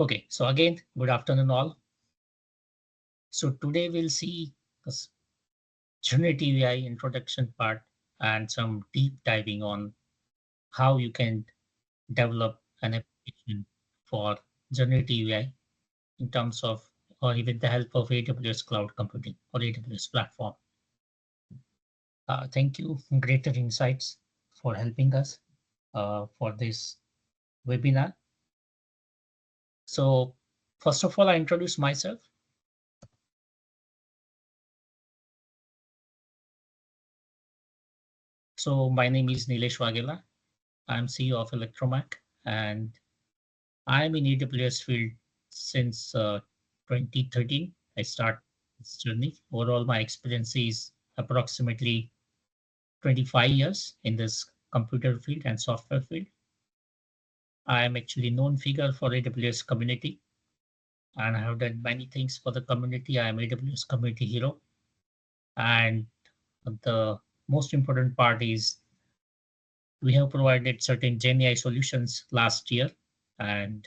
Okay, so again, good afternoon all. So today we'll see this generative AI introduction part and some deep diving on how you can develop an application for generative AI in terms of or with the help of AWS cloud computing or AWS platform. Thank you, Greater Insights, for helping us for this webinar. So first of all, I introduce myself. So my name is Nilesh Wagela. I'm CEO of Electromac, and I'm in AWS field since 2013. I start this journey. Overall, my experience is approximately 25 years in this computer field and software field. I am actually known figure for AWS community, and I have done many things for the community. I am AWS community hero, and the most important part is we have provided certain GenAI solutions last year, and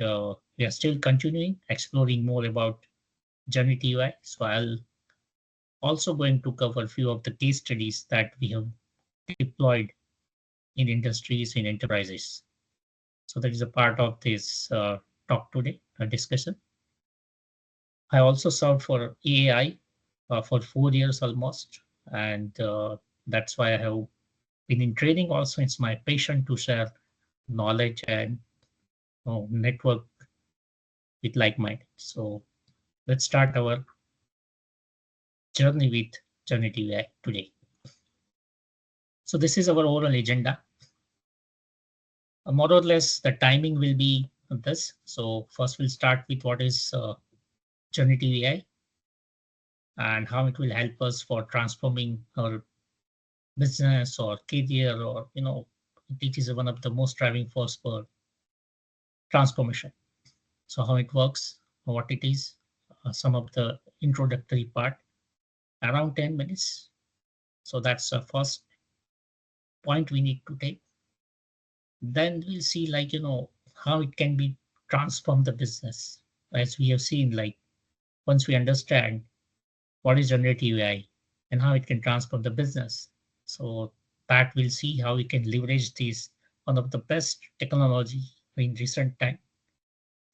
we are still continuing exploring more about generative AI. So I'll also going to cover a few of the case studies that we have deployed in industries, in enterprises. So that is a part of this talk today, discussion. I also served for AI for 4 years almost, and that's why I have been in training also. It's my passion to share knowledge and network with like-minded. So let's start our journey with generative AI today. So this is our overall agenda. More or less, the timing will be this. So first we'll start with what is generative AI and how it will help us for transforming our business or career, or it is one of the most driving force for transformation. So how it works, what it is, some of the introductory part, around 10 minutes. So that's the first point we need to take. Then we'll see how it can be transform the business. As we have seen, like once we understand what is generative AI and how it can transform the business, so that we'll see how we can leverage this, one of the best technology in recent time,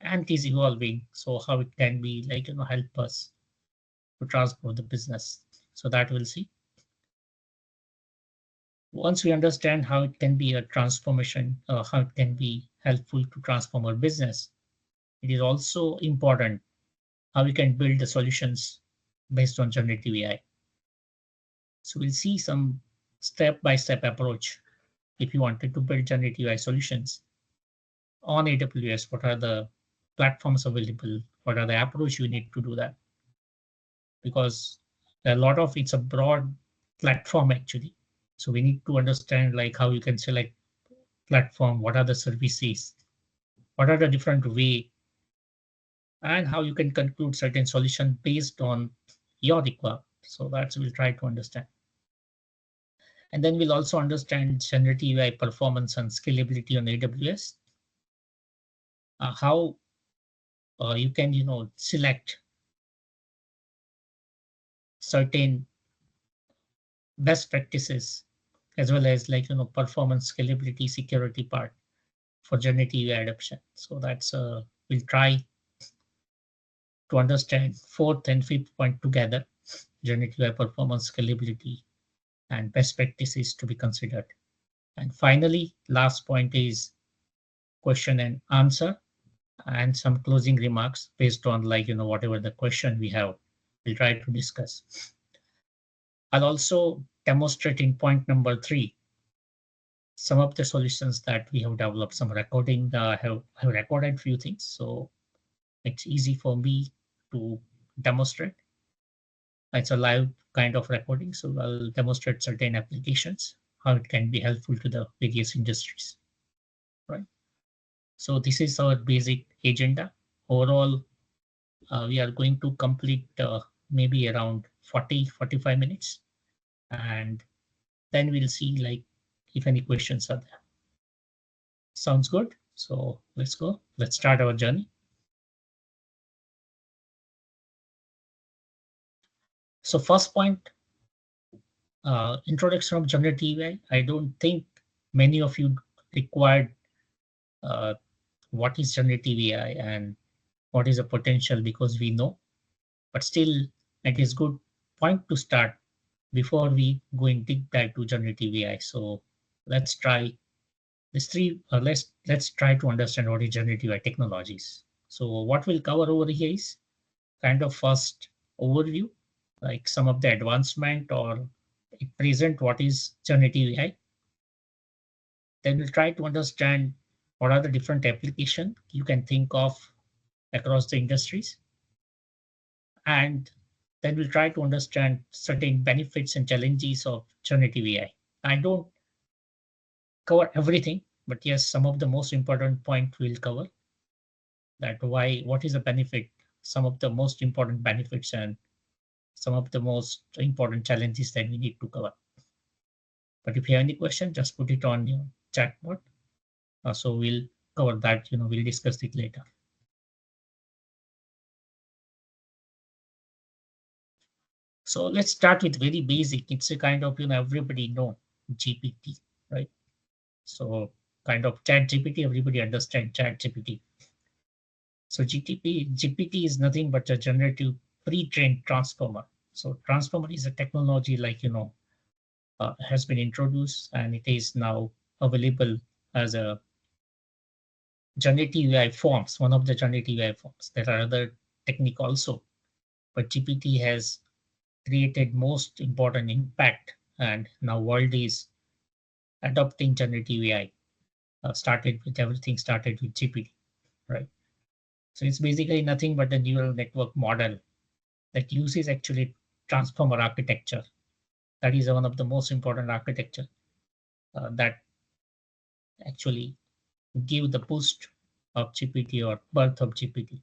and it is evolving. So how it can be help us to transform the business. So that we'll see. Once we understand how it can be a transformation, how it can be helpful to transform our business, it is also important how we can build the solutions based on generative AI. So we'll see some step-by-step approach. If you wanted to build generative AI solutions on AWS, what are the platforms available? What are the approach you need to do that? Because a lot of it's a broad platform actually. So we need to understand like how you can select platform, what are the services, what are the different way, and how you can conclude certain solution based on your requirement. So that's we'll try to understand. And then we'll also understand generative AI performance and scalability on AWS. How you can select certain best practices, as well as performance, scalability, security part for generative AI adoption. So that's we'll try to understand fourth and fifth point together: generative AI performance, scalability, and best practices to be considered. And finally, last point is question and answer, and some closing remarks based on whatever the question we have, we'll try to discuss. I'll also demonstrate in point number 3 some of the solutions that we have developed. Some recording, have recorded few things, so it's easy for me to demonstrate. It's a live kind of recording, so I'll demonstrate certain applications, how it can be helpful to the various industries, right? So this is our basic agenda. Overall, we are going to complete maybe around 40-45 minutes, and then we'll see if any questions are there. Sounds good. So let's go. Let's start our journey. So first point, introduction of generative AI. I don't think many of you required uh, what is generative AI and what is the potential, because we know, but still it is good point to start before we go in deep dive to generative AI. So let's try this three. Let's try to understand what is generative AI technologies. So what we'll cover over here is kind of first overview, like some of the advancement or present what is generative AI. Then we'll try to understand what are the different application you can think of across the industries. And then we'll try to understand certain benefits and challenges of generative AI. I don't cover everything, but yes, some of the most important point we'll cover, that why, what is the benefit, some of the most important benefits, and some of the most important challenges that we need to cover. But if you have any question, just put it on your chat board. So we'll cover that, we'll discuss it later. So let's start with very basic. It's a kind of, everybody know GPT, right? So kind of chat GPT, everybody understand chat GPT. So GPT is nothing but a generative pre-trained transformer. So transformer is a technology like, has been introduced, and it is now available as a generative AI forms, one of the generative AI forms. There are other technique also, but GPT has created most important impact, and now world is adopting generative AI. Everything started with GPT, right? So it's basically nothing but a neural network model that uses actually transformer architecture. That is one of the most important architecture that actually give the boost of GPT or birth of GPT.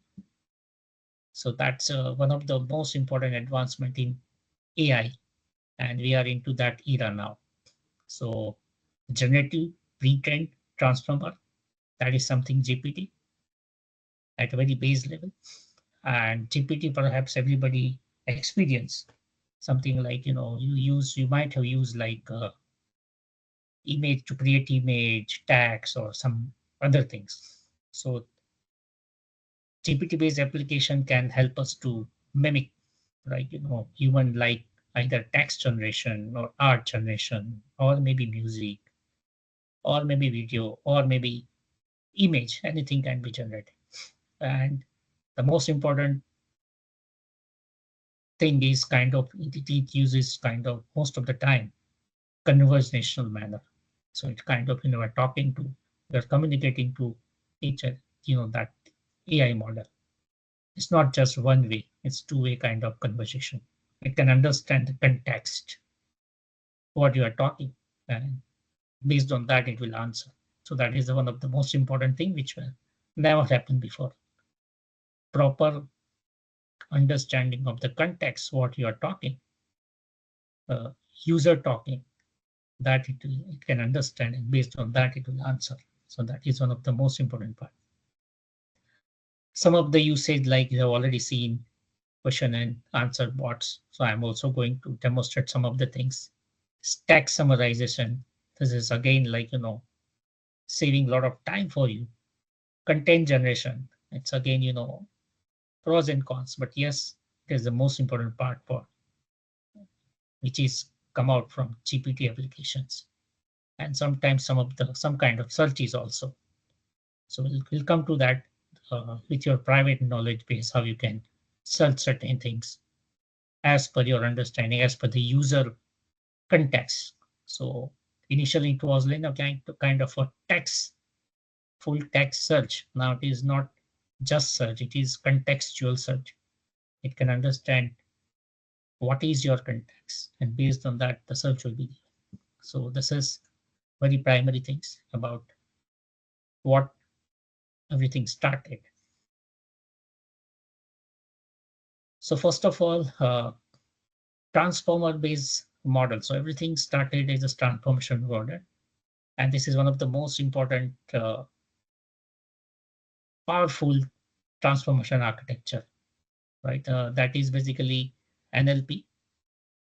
So that's one of the most important advancement in AI, and we are into that era now. So generative pre-trained transformer, that is something GPT at a very base level. And GPT perhaps everybody experience something like, you might have used like image to create image tags or some other things. So GPT based application can help us to mimic, like, human, like either text generation or art generation or maybe music or maybe video or maybe image. Anything can be generated. And the most important thing is kind of it uses kind of most of the time conversational manner. So it kind of, we're talking to, we're communicating to each other, that AI model. It's not just one way, it's two-way kind of conversation. It can understand the context, what you are talking, and based on that, it will answer. So that is one of the most important thing which will never happen before. Proper understanding of the context, what you are talking, uh, user talking, that it can understand, and based on that, it will answer. So that is one of the most important part. Some of the usage, like you have already seen, question and answer bots. So I'm also going to demonstrate some of the things. Stack summarization. This is again like, saving a lot of time for you. Content generation. It's again, pros and cons, but yes, it is the most important part for which is come out from GPT applications. And sometimes some kind of searches also. So we'll come to that with your private knowledge base, how you can search certain things as per your understanding, as per the user context. So initially it was like a kind of a text, full text search. Now it is not just search, it is contextual search. It can understand what is your context, and based on that, the search will be. So this is very primary things about what everything started. So first of all, transformer based model. So everything started as a transformation model. And this is one of the most important powerful transformation architecture, right? That is basically NLP.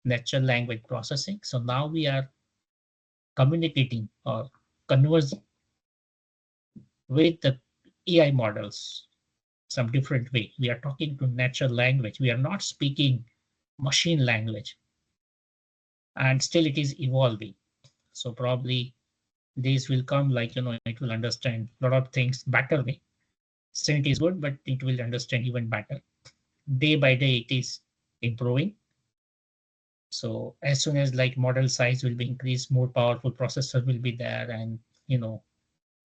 natural language processing. So now we are communicating or conversing with the AI models some different way. We are talking to natural language. We are not speaking machine language, and still it is evolving. So probably days will come, like it will understand a lot of things better way. Still it is good, but it will understand even better. Day by day it is improving. So as soon as like model size will be increased, more powerful processor will be there, and you know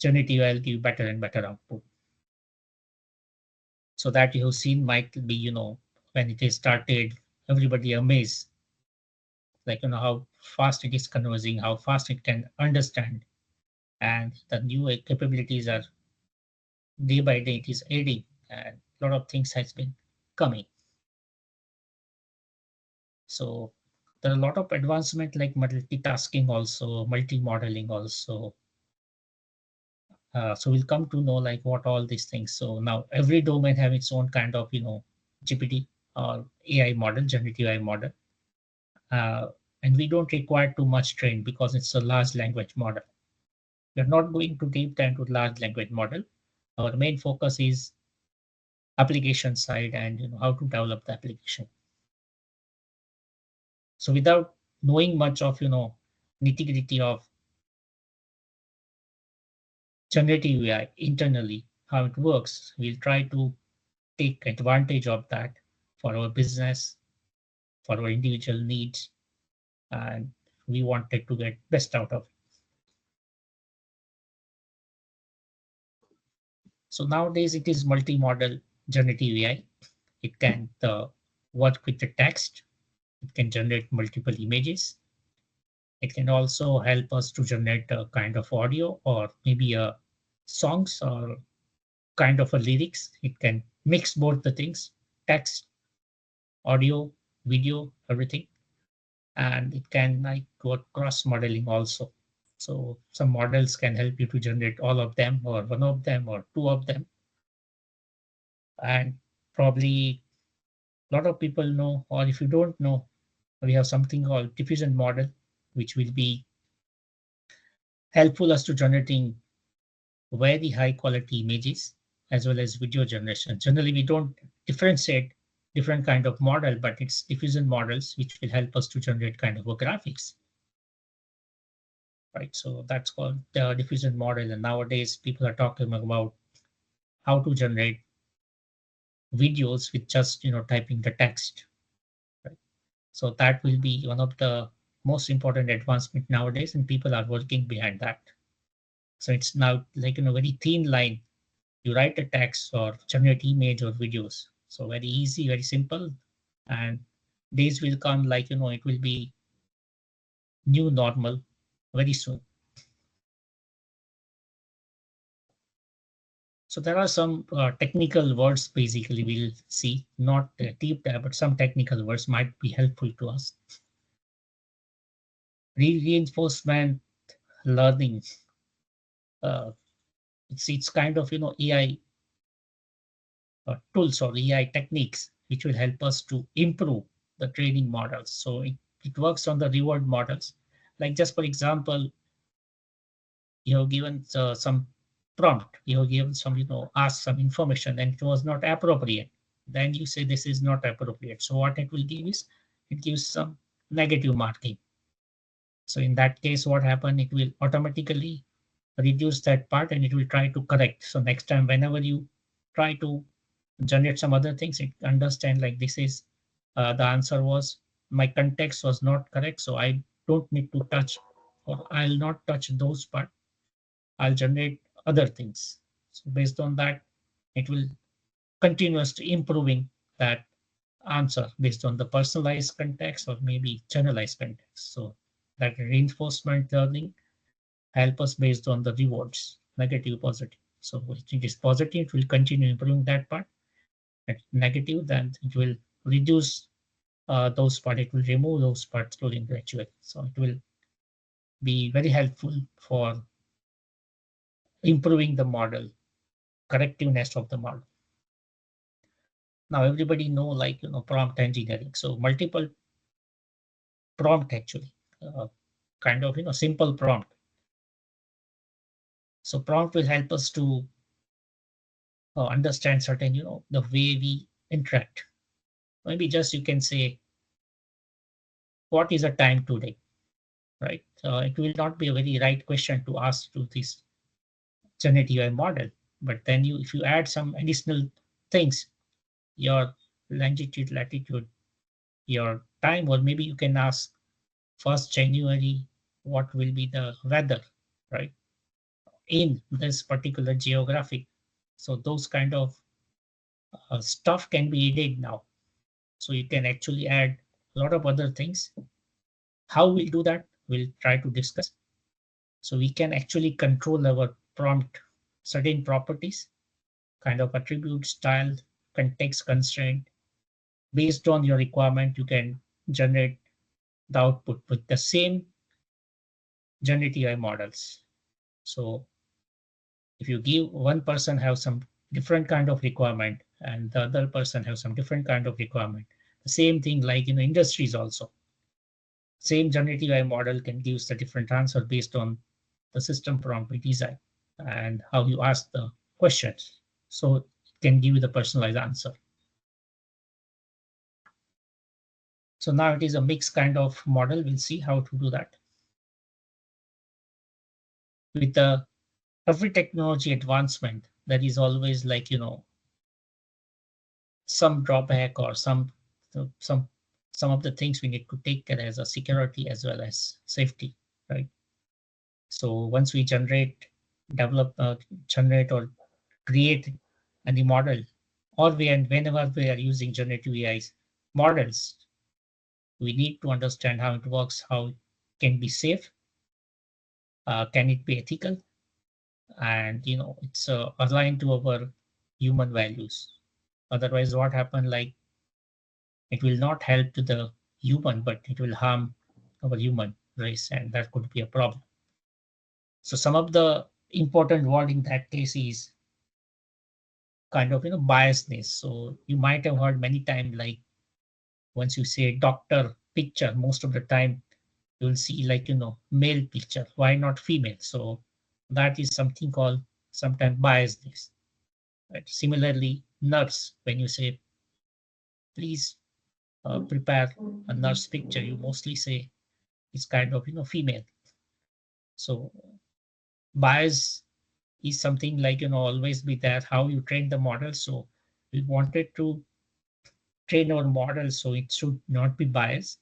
generative will give better and better output. So that you have seen might be, when it is started, everybody amazed, like how fast it is conversing, how fast it can understand, and the new capabilities are day by day it is adding, and a lot of things has been coming. So there are a lot of advancement like multitasking also, multi-modeling also. So we'll come to know like what all these things. So now every domain have its own kind of GPT or AI model, generative AI model, uh, and we don't require too much train because it's a large language model. We're not going to deep dive into large language model. Our main focus is application side and how to develop the application. So without knowing much of nitty gritty of generative AI internally, how it works, we'll try to take advantage of that for our business, for our individual needs, and we wanted to get best out of it. So nowadays it is multi-model generative AI. It can work with the text. It can generate multiple images. It can also help us to generate a kind of audio or maybe a songs or kind of a lyrics. It can mix both the things, text, audio, video, everything. And it can like work cross modeling also. So some models can help you to generate all of them or one of them or two of them. And probably a lot of people know, or if you don't know, we have something called diffusion model, which will be helpful as to generating very high quality images as well as video generation. Generally, we don't differentiate different kind of model, but it's diffusion models which will help us to generate kind of a graphics, right? So that's called the diffusion model. And nowadays, people are talking about how to generate videos with just typing the text, right? So that will be one of the most important advancement nowadays, and people are working behind that. So it's now like very thin line. You write a text or generate image or videos. So very easy, very simple, and days will come like it will be new normal very soon. So there are some technical words basically we'll see, not deep dive, but some technical words might be helpful to us. Reinforcement learning. Uh, it's kind of AI tools or AI techniques which will help us to improve the training models. So it works on the reward models. Like just for example, you have given some prompt, you have given some, ask some information and it was not appropriate. Then you say this is not appropriate. So what it will give is it gives some negative marking. So in that case, what happened? It will automatically reduce that part and it will try to correct. So next time, whenever you try to generate some other things, it understand like this is the answer was my context was not correct. So I don't need to touch or I'll not touch those part. I'll generate other things. So based on that, it will continuously improving that answer based on the personalized context or maybe generalized context. So that reinforcement learning help us based on the rewards, negative, positive. So if it is positive, it will continue improving that part. If negative, then it will reduce those parts. It will remove those parts slowly and gradually. So it will be very helpful for improving the model, correctiveness of the model. Now everybody know like prompt engineering. So multiple prompt actually, kind of simple prompt. So prompt will help us to understand certain the way we interact. Maybe just you can say, what is the time today, right? It will not be a very right question to ask to this generative AI model, but then if you add some additional things, your longitude, latitude, your time, or maybe you can ask 1st January, what will be the weather, right? In this particular geographic. So those kind of stuff can be added now. So you can actually add a lot of other things. How we'll do that, we'll try to discuss. So we can actually control our prompt certain properties, kind of attribute, style, context constraint. Based on your requirement, you can generate the output with the same generative AI models. So if you give one person have some different kind of requirement and the other person have some different kind of requirement, the same thing like in industries also, same generative AI model can give the different answer based on the system prompt we design and how you ask the questions. So it can give you the personalized answer. So now it is a mixed kind of model. We'll see how to do that. With every technology advancement, there is always like, some drawback or some some of the things we need to take care as a security as well as safety, right? So once we develop, generate or create any model, or whenever we are using generative AI models, we need to understand how it works, how it can be safe, can it be ethical, and it's aligned to our human values. Otherwise, what happen like it will not help to the human, but it will harm our human race, and that could be a problem. So some of the important word in that case is kind of biasness. So you might have heard many times like once you say doctor picture, most of the time you'll see like male picture. Why not female? So that is something called sometimes biasness. Right? Similarly, nurse, when you say please prepare a nurse picture, you mostly say it's kind of female. So bias is something like always be there how you train the model. So we wanted to train our model so it should not be biased,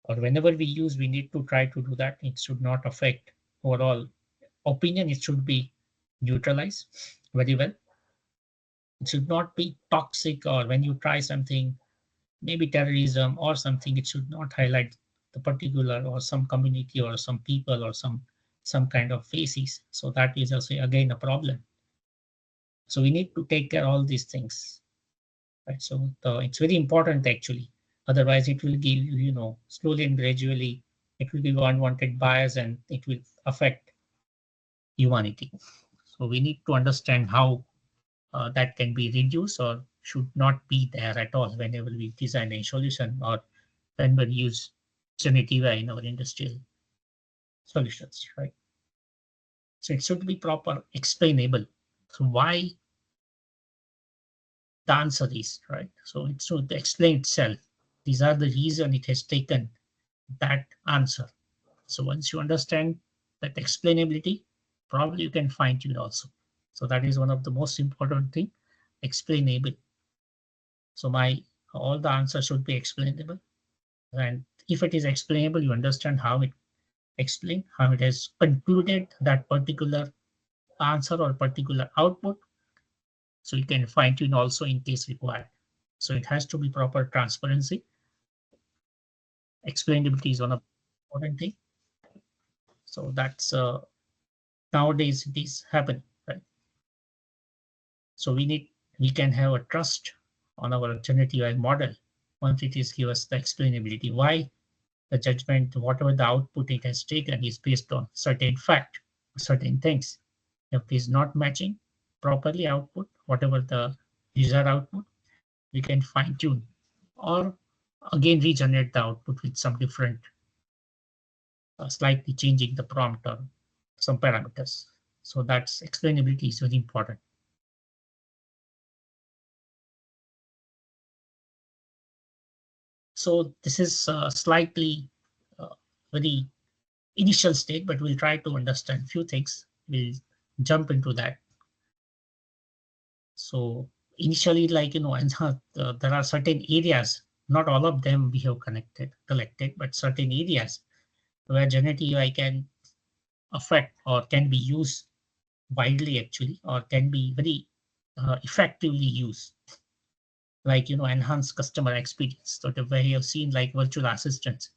or whenever we use we need to try to do that it should not affect overall opinion. It should be neutralized very well. It should not be toxic, or when you try something, maybe terrorism or something, it should not highlight the particular or some community or some people or some kind of faces. So that is also again a problem. So we need to take care of all these things, right? So it's very important actually. Otherwise, it will give you, slowly and gradually, it will give unwanted bias and it will affect humanity. So we need to understand how that can be reduced or should not be there at all whenever we design a solution or when we use generative AI in our industrial solutions, right? So it should be proper explainable. So why the answer is, right? So it should explain itself. These are the reason it has taken that answer. So once you understand that explainability, probably you can fine tune also. So that is one of the most important thing, explainable. So my all the answers should be explainable. And if it is explainable, you understand how it explained, how it has concluded that particular answer or particular output. So you can fine tune also in case required. So it has to be proper transparency. Explainability is one of the important thing. So that's nowadays it is happening, right? So we can have a trust on our generative AI model once it is give us the explainability. Why the judgment, whatever the output it has taken is based on certain fact, certain things. If it is not matching properly output, whatever the desired output, we can fine tune. Or again regenerate the output with some different, slightly changing the prompt or some parameters. So that's explainability is very important. So this is slightly very initial state, but we'll try to understand few things. We'll jump into that. So initially, like, and there are certain areas, not all of them we have collected, but certain areas where generative AI can affect or can be used widely actually, or can be very effectively used, like, enhance customer experience. So the way you have seen like virtual assistants.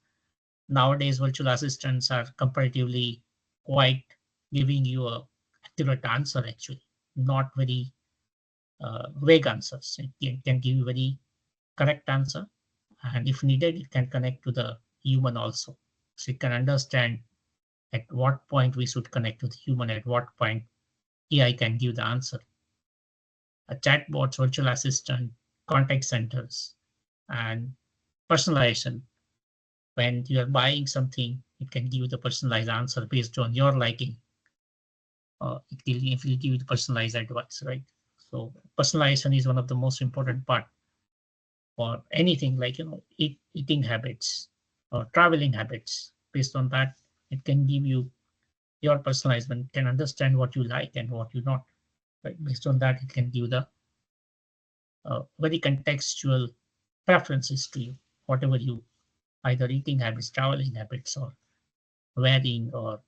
Nowadays, virtual assistants are comparatively quite giving you a accurate answer actually, not very vague answers. It can give you very correct answer, and if needed, it can connect to the human also. So it can understand at what point we should connect to the human, at what point AI can give the answer. A chatbots, virtual assistant, contact centers, and personalization. When you are buying something, it can give you the personalized answer based on your liking. It will give you the personalized advice, right? So personalization is one of the most important part for anything, like, eating habits or traveling habits. Based on that, it can give you your personalized one, can understand what you like and what you not. Right? Based on that, it can give the very contextual preferences to you, whatever you, either eating habits, traveling habits, or wearing, or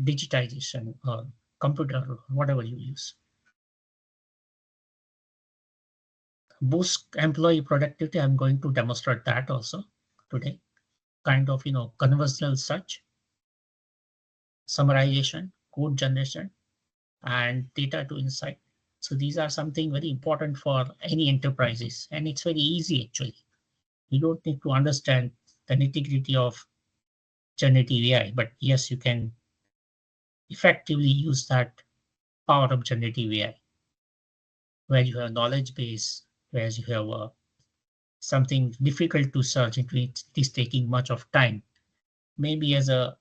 digitization, or computer, or whatever you use. Boost employee productivity. I'm going to demonstrate that also today. Kind of, conversational search, summarization, code generation, and data to insight. So these are something very important for any enterprises, and it's very easy actually. You don't need to understand the nitty-gritty of generative AI, but yes, you can effectively use that power of generative AI, where you have knowledge base, where you have something difficult to search, it is taking much of time. Maybe as a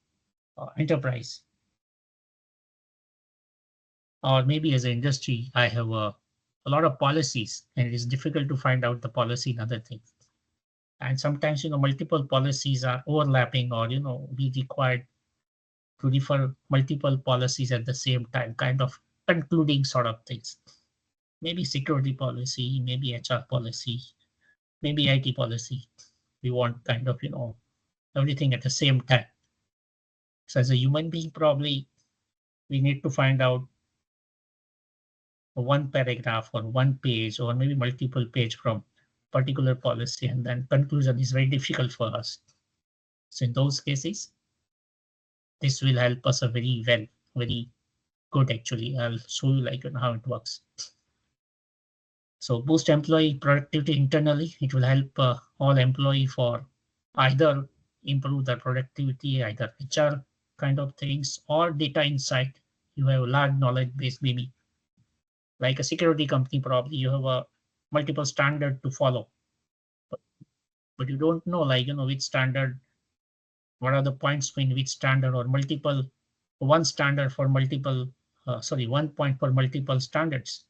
enterprise, or maybe as an industry, I have a lot of policies, and it is difficult to find out the policy in other things. And sometimes, multiple policies are overlapping, or, we required to refer multiple policies at the same time, kind of concluding sort of things. Maybe security policy, maybe HR policy, maybe IT policy. We want kind of, everything at the same time. So as a human being, probably we need to find out one paragraph or one page or maybe multiple page from particular policy, and then conclusion is very difficult for us. So in those cases, this will help us a very well, very good actually. I'll show you like how it works. So boost employee productivity internally. It will help all employee for either improve their productivity, either HR kind of things, or data insight. You have a large knowledge base, maybe like a security company, probably you have a multiple standard to follow, but, you don't know, like, which standard, what are the points in which standard, or multiple, one standard for multiple, sorry, one point for multiple standards.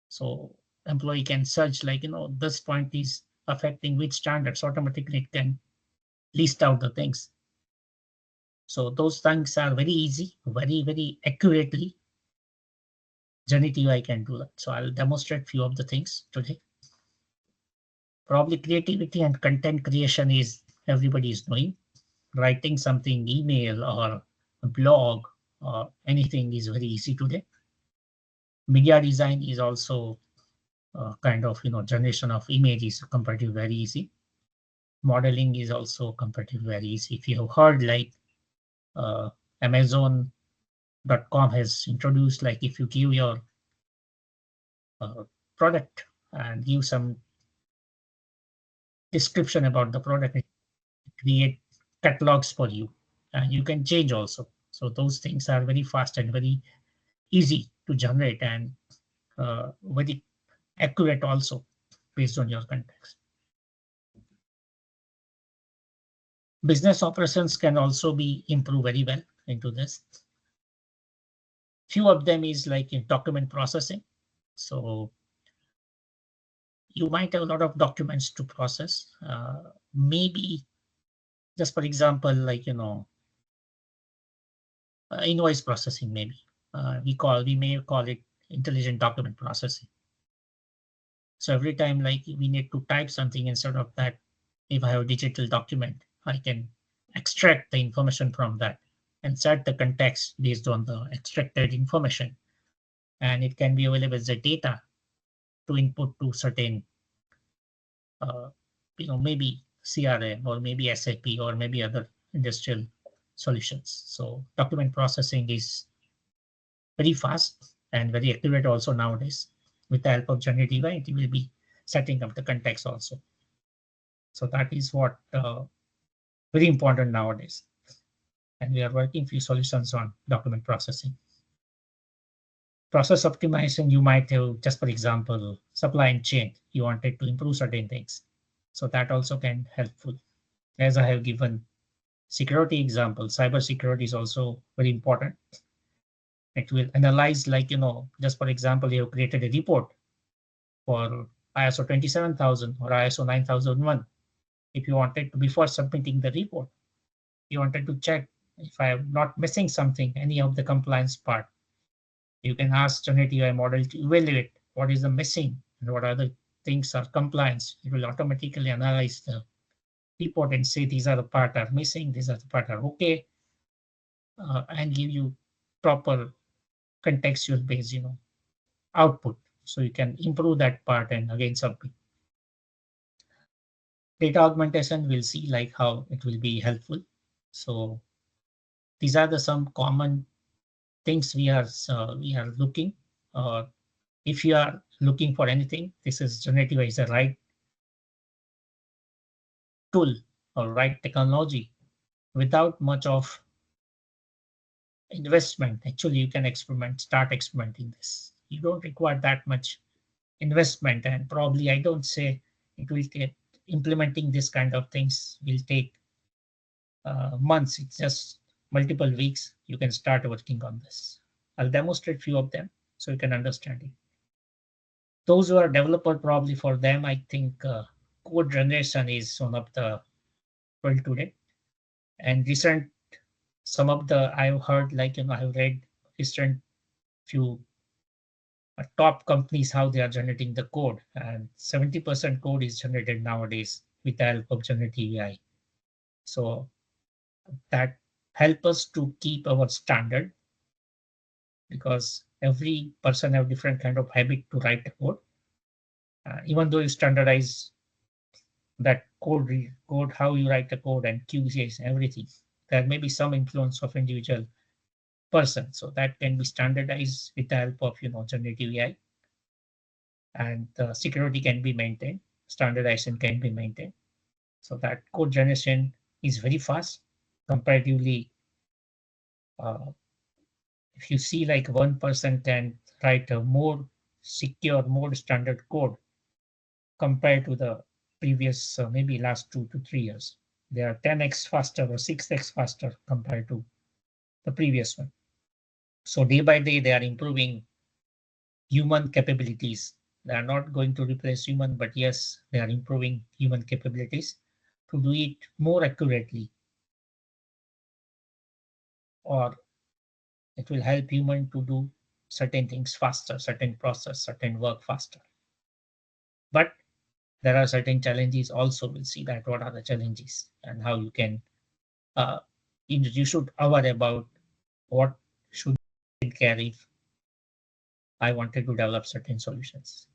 So employee can search like, this point is affecting which standards, automatically it can list out the things. So those things are very easy, very, very accurately. Generative AI can do that. So I'll demonstrate few of the things today. Probably creativity and content creation is everybody is doing. Writing something, email or a blog or anything is very easy today. Media design is also kind of, generation of images comparatively very easy. Modeling is also comparatively very easy. If you have heard, like, Amazon.com has introduced, like, if you give your product and give some description about the product, it create catalogs for you, and you can change also. So those things are very fast and very easy to generate, and very accurate also based on your context. Business operations can also be improved very well into this. Few of them is like in document processing. So you might have a lot of documents to process. Maybe just for example, like, invoice processing, maybe. We may call it intelligent document processing. So every time like we need to type something, instead of that, if I have a digital document, I can extract the information from that and set the context based on the extracted information. And it can be available as a data to input to certain, uh, maybe CRM or maybe SAP or maybe other industrial solutions. So document processing is very fast and very accurate also nowadays. With the help of generative AI, it will be setting up the context also. So that is what very important nowadays. And we are working few solutions on document processing. Process optimization, you might have, just for example, supply chain. You wanted to improve certain things. So that also can helpful. As I have given security example, cyber security is also very important. It will analyze, like, just for example, you have created a report for ISO 27000 or ISO 9001. If you wanted to, before submitting the report, you wanted to check if I am not missing something, any of the compliance part, you can ask generative AI model to evaluate what is the missing and what other things are compliance. It will automatically analyze the report and say these are the part are missing, these are the part are okay, and give you proper contextual based, output. So you can improve that part and again submit. Data augmentation, we'll see like how it will be helpful. So these are the some common things we are looking. If you are looking for anything, this is generative is the right tool or right technology without much of investment. Actually, you can start experimenting this. You don't require that much investment, and probably I don't say it will take implementing this kind of things will take months. It's just multiple weeks. You can start working on this. I'll demonstrate few of them so you can understand it. Those who are developer, probably for them, I think code generation is one of the well today. And recent, some of the I've heard, like, I've read recent few top companies how they are generating the code, and 70% code is generated nowadays with the help of generative AI. So that help us to keep our standard, because every person have different kind of habit to write the code. Even though you standardize that code, how you write the code and QCs, everything, there may be some influence of individual person. So that can be standardized with the help of generative AI, and the security can be maintained, standardization can be maintained. So that code generation is very fast comparatively. Uh, if you see like one person can write a more secure, more standard code compared to the previous maybe last 2 to 3 years. They are 10x faster or 6x faster compared to the previous one. So day by day, they are improving human capabilities. They are not going to replace human, but yes, they are improving human capabilities to do it more accurately, or it will help human to do certain things faster, certain process, certain work faster. But there are certain challenges also. We'll see that what are the challenges and how you can, uh, you should aware about what should be care if I wanted to develop certain solutions.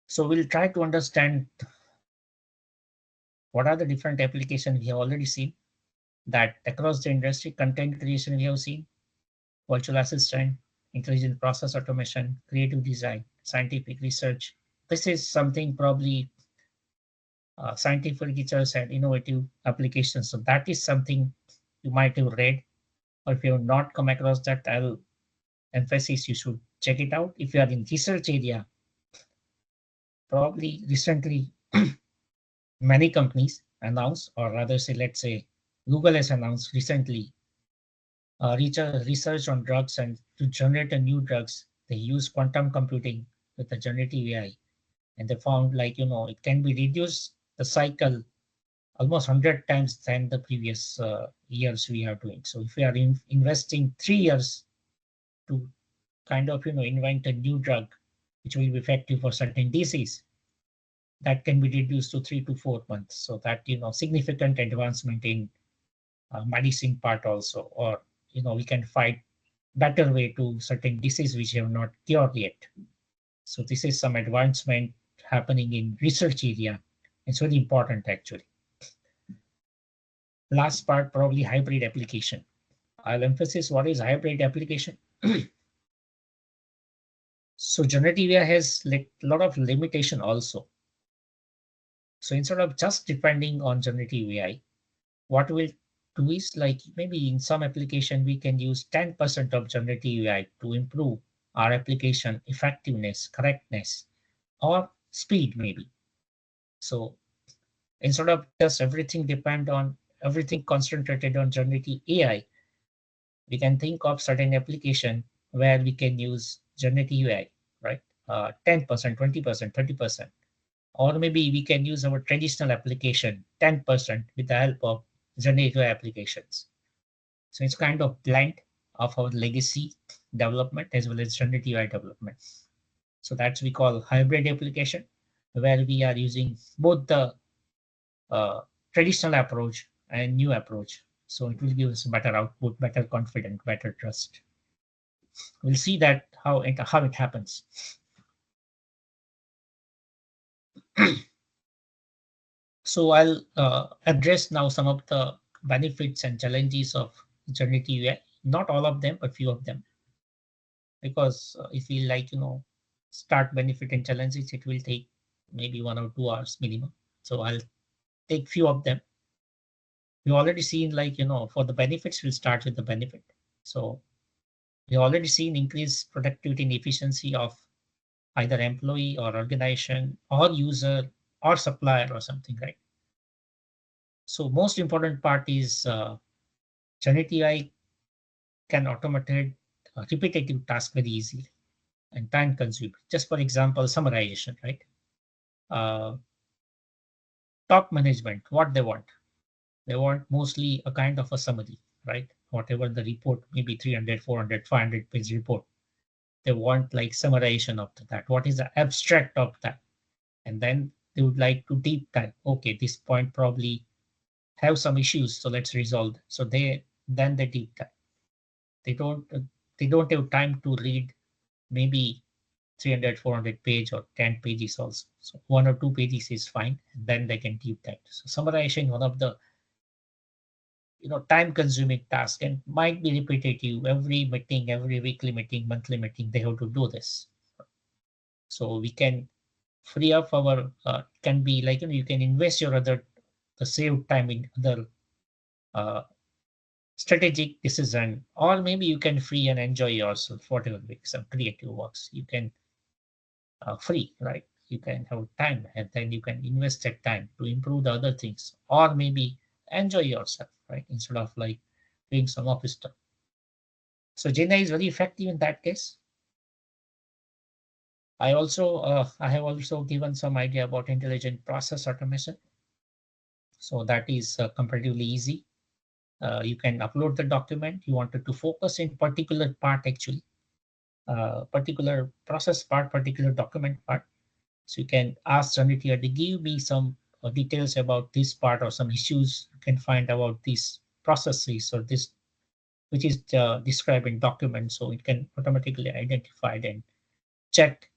So we'll try to understand what are the different applications we have already seen, that across the industry. Content creation we have seen, virtual assistant, intelligent process automation, creative design, scientific research. This is something probably scientific research and innovative applications. So that is something you might have read, or if you have not come across that, I'll emphasize you should check it out. If you are in research area, probably recently many companies announce, or rather say, let's say, Google has announced recently research on drugs, and to generate a new drugs, they use quantum computing with the generative AI, and they found like it can be reduced the cycle almost 100 times than the previous years we are doing. So if we are investing 3 years to kind of invent a new drug which will be effective for certain disease, that can be reduced to 3 to 4 months. So that significant advancement in medicine part also, or we can fight better way to certain disease which have not cured yet. So this is some advancement happening in research area. It's very important actually. Last part, probably hybrid application. I'll emphasize what is hybrid application. So generative AI has like a lot of limitation also. So instead of just depending on generative AI, what we'll do is like maybe in some application we can use 10% of generative AI to improve our application effectiveness, correctness, or speed maybe. So instead of just everything concentrated on generative AI, we can think of certain application where we can use generative AI, right? 10%, 20%, 30%. Or maybe we can use our traditional application 10% with the help of generative AI applications. So it's kind of blend of our legacy development as well as generative AI development. So that's we call hybrid application, where we are using both the uh, traditional approach and new approach. So it will give us better output, better confidence, better trust. We'll see that how it happens. So I'll address now some of the benefits and challenges of generative AI. Not all of them, but few of them, because if we start benefit and challenges, it will take maybe 1 or 2 hours minimum. So I'll take few of them. We already seen for the benefits, we'll start with the benefit. So we already seen increased productivity and efficiency of either employee or organization or user or supplier or something, right? So most important part is generative AI can automate repetitive tasks very easily and time consuming. Just for example, summarization, right? Uh, Top management, what they want. They want mostly a kind of a summary, right? Whatever the report, maybe 300, 400, 500 page report. They want like summarization of that. What is the abstract of that? And then they would like to deep dive. Okay, this point probably have some issues, so let's resolve. So they deep dive. They don't have time to read maybe 300, 400 page or 10 pages also. So 1 or 2 pages is fine, and then they can deep dive. So summarization, one of the time consuming task, and might be repetitive. Every meeting, every weekly meeting, monthly meeting, they have to do this. So we can free up our can be like you can invest your other the save time in other uh, strategic decision, or maybe you can free and enjoy yourself, whatever makes some creative works you can free, right? You can have time, and then you can invest that time to improve the other things, or maybe enjoy yourself, right? Instead of like doing some office stuff. So GenAI is very effective in that case. I have also given some idea about intelligent process automation. So that is comparatively easy. You can upload the document you wanted to focus in particular part actually, particular process part, particular document part. So you can ask generative to give me some details about this part or some issues you can find about these processes or this which is described in document. So it can automatically identify it and check,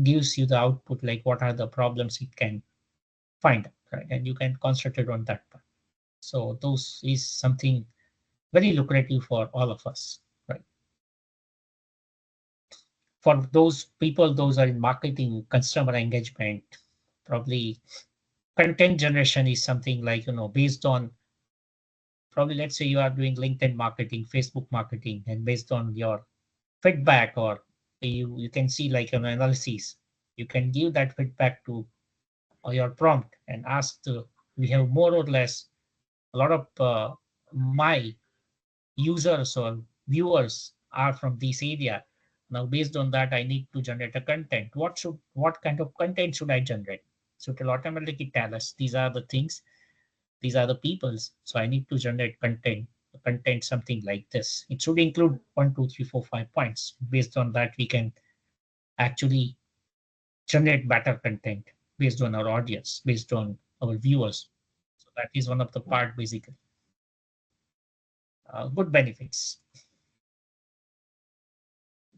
gives you the output like what are the problems it can find, right? And you can concentrate on that part. So those is something very lucrative for all of us, right? For those people, those are in marketing, customer engagement, probably content generation is something like based on, probably let's say you are doing LinkedIn marketing, Facebook marketing, and based on your feedback, or you can see like an analysis, you can give that feedback to or your prompt and ask we have more or less a lot of my users or viewers are from this area. Now, based on that, I need to generate a content. What kind of content should I generate? So it will automatically tell us these are the things, these are the peoples. So I need to generate content something like this. It should include 1, 2, 3, 4, 5 points. Based on that, we can actually generate better content based on our audience, based on our viewers. So that is one of the part basically. Good benefits.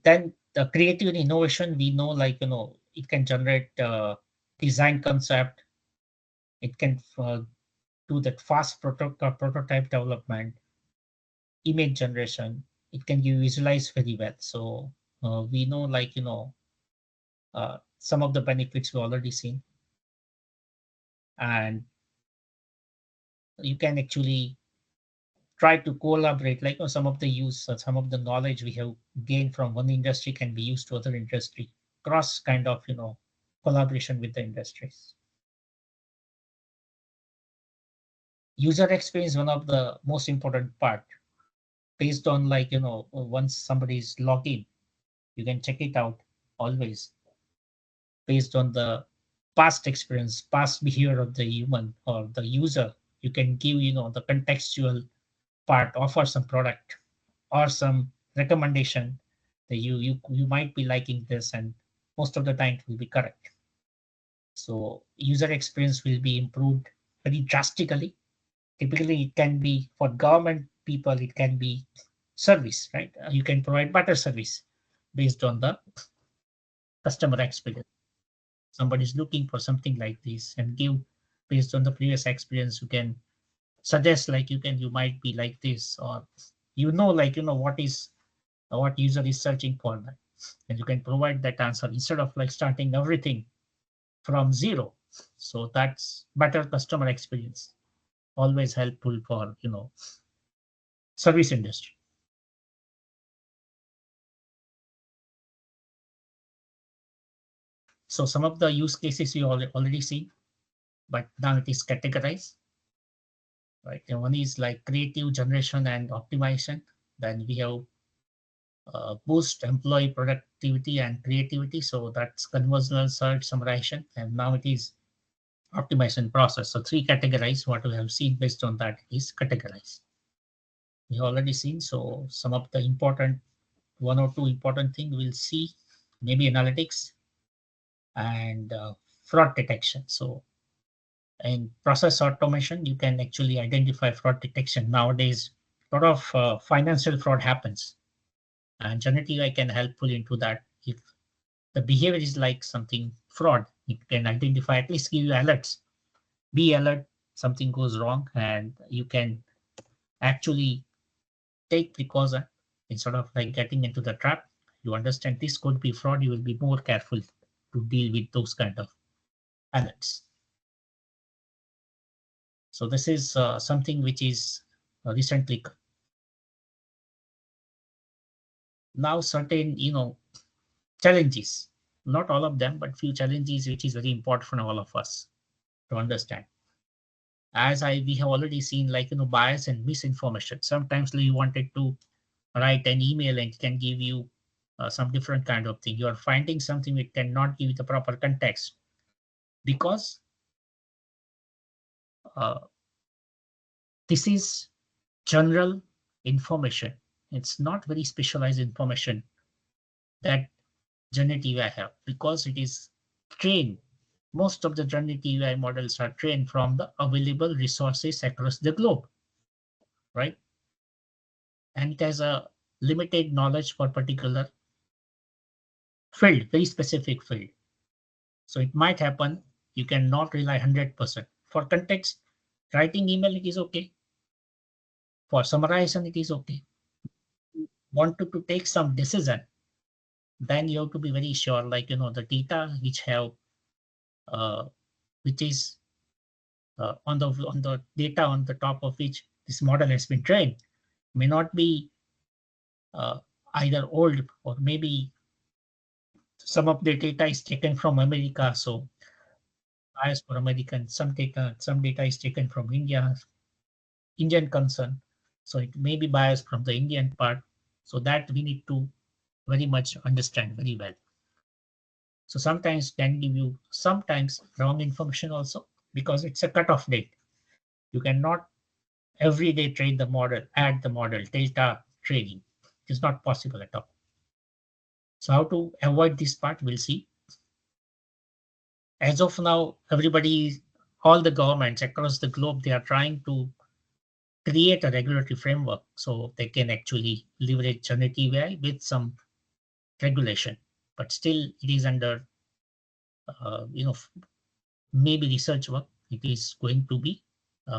Then the creative and innovation, we know, like, it can generate design concept. It can do that fast prototype development, image generation. It can give visualize very well. So we know, like, some of the benefits we already seen, and you can actually try to collaborate, like, some of the use, some of the knowledge we have gained from one industry can be used to other industry, cross kind of, collaboration with the industries. User experience, one of the most important part, based on, like, once somebody is logged in, you can check it out always based on the past experience, past behavior of the human or the user. You can give, the contextual part, offer some product or some recommendation that you might be liking this, and most of the time it will be correct. So user experience will be improved very drastically. Typically, it can be for government people, it can be service, right? You can provide better service based on the customer experience. Somebody is looking for something like this and give based on the previous experience. You can suggest, like, you might be like this, or like, what user is searching for that, and you can provide that answer instead of like starting everything from zero. So that's better customer experience, always helpful for service industry. So some of the use cases you already see, but now it is categorized, right? And one is like creative generation and optimization. Then we have boost employee productivity and creativity. So that's conversational search summarization. And now it is optimization process. So three categorized. What we have seen based on that is categorized. We have already seen. So some of the important, one or two important thing we'll see, maybe analytics and fraud detection. So in process automation, you can actually identify fraud detection. Nowadays, a lot of financial fraud happens, and generative AI can helpful into that. If the behavior is like something fraud, it can identify, at least give you alerts. Be alert, something goes wrong, and you can actually take precaution instead of like getting into the trap. You understand this could be fraud, you will be more careful to deal with those kind of alerts. So this is something which is recently now certain, challenges, not all of them, but few challenges which is very important for all of us to understand. As we have already seen, like, bias and misinformation. Sometimes you wanted to write an email and it can give you some different kind of thing. You are finding something which cannot give you the proper context because uh, this is general information. It's not very specialized information that generative AI have, because it is trained. Most of the generative AI models are trained from the available resources across the globe, right? And it has a limited knowledge for particular field, very specific field. So it might happen you cannot rely 100%. For context, writing email, it is okay. For summarization, it is okay. Wanted to take some decision, then you have to be very sure, like, the data which have, uh, which is on the data on the top of which this model has been trained may not be uh, either old, or maybe some of the data is taken from America. So bias for American. Some data is taken from Indian concern. So it may be biased from the Indian part. So that we need to very much understand very well. So sometimes can give you sometimes wrong information also because it's a cutoff date. You cannot every day train the model, add the model, data training. It's not possible at all. So how to avoid this part, we'll see. As of now, everybody, all the governments across the globe, they are trying to create a regulatory framework so they can actually leverage generative AI with some regulation. But still, it is under, uh, you know, maybe research work. It is going to be.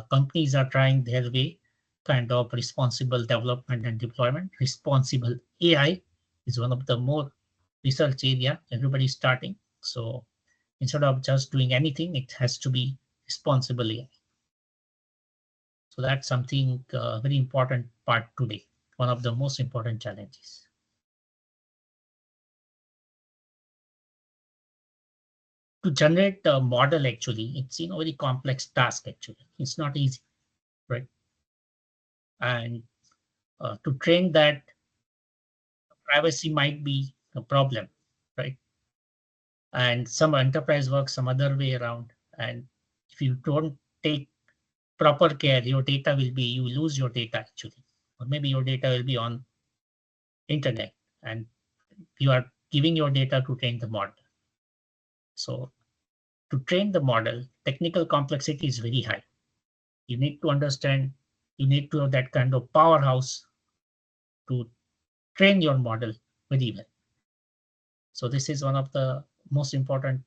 Companies are trying their way, kind of responsible development and deployment. Responsible AI is one of the more research area everybody's starting. So instead of just doing anything, it has to be responsible AI. So that's something very important part today. One of the most important challenges. To generate a model, actually, it's very complex task. Actually, it's not easy, right? And to train that, privacy might be a problem, right? And some enterprise work some other way around. And if you don't take proper care, your data will be you lose your data actually, or maybe your data will be on internet, and you are giving your data to train the model. So to train the model, technical complexity is very high. You need to understand, you need to have that kind of powerhouse to train your model very well. So this is one of the most important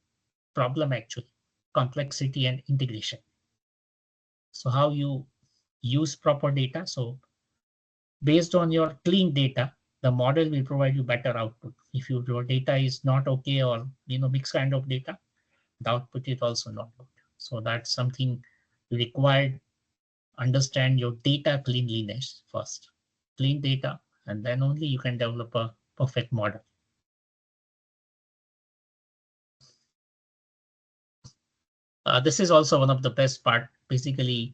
problem actually, complexity and integration. So how you use proper data. So based on your clean data, the model will provide you better output. If your data is not okay or mixed kind of data, the output is also not good. So that's something required. Understand your data cleanliness first. Clean data, and then only you can develop a perfect model. This is also one of the best part. Basically,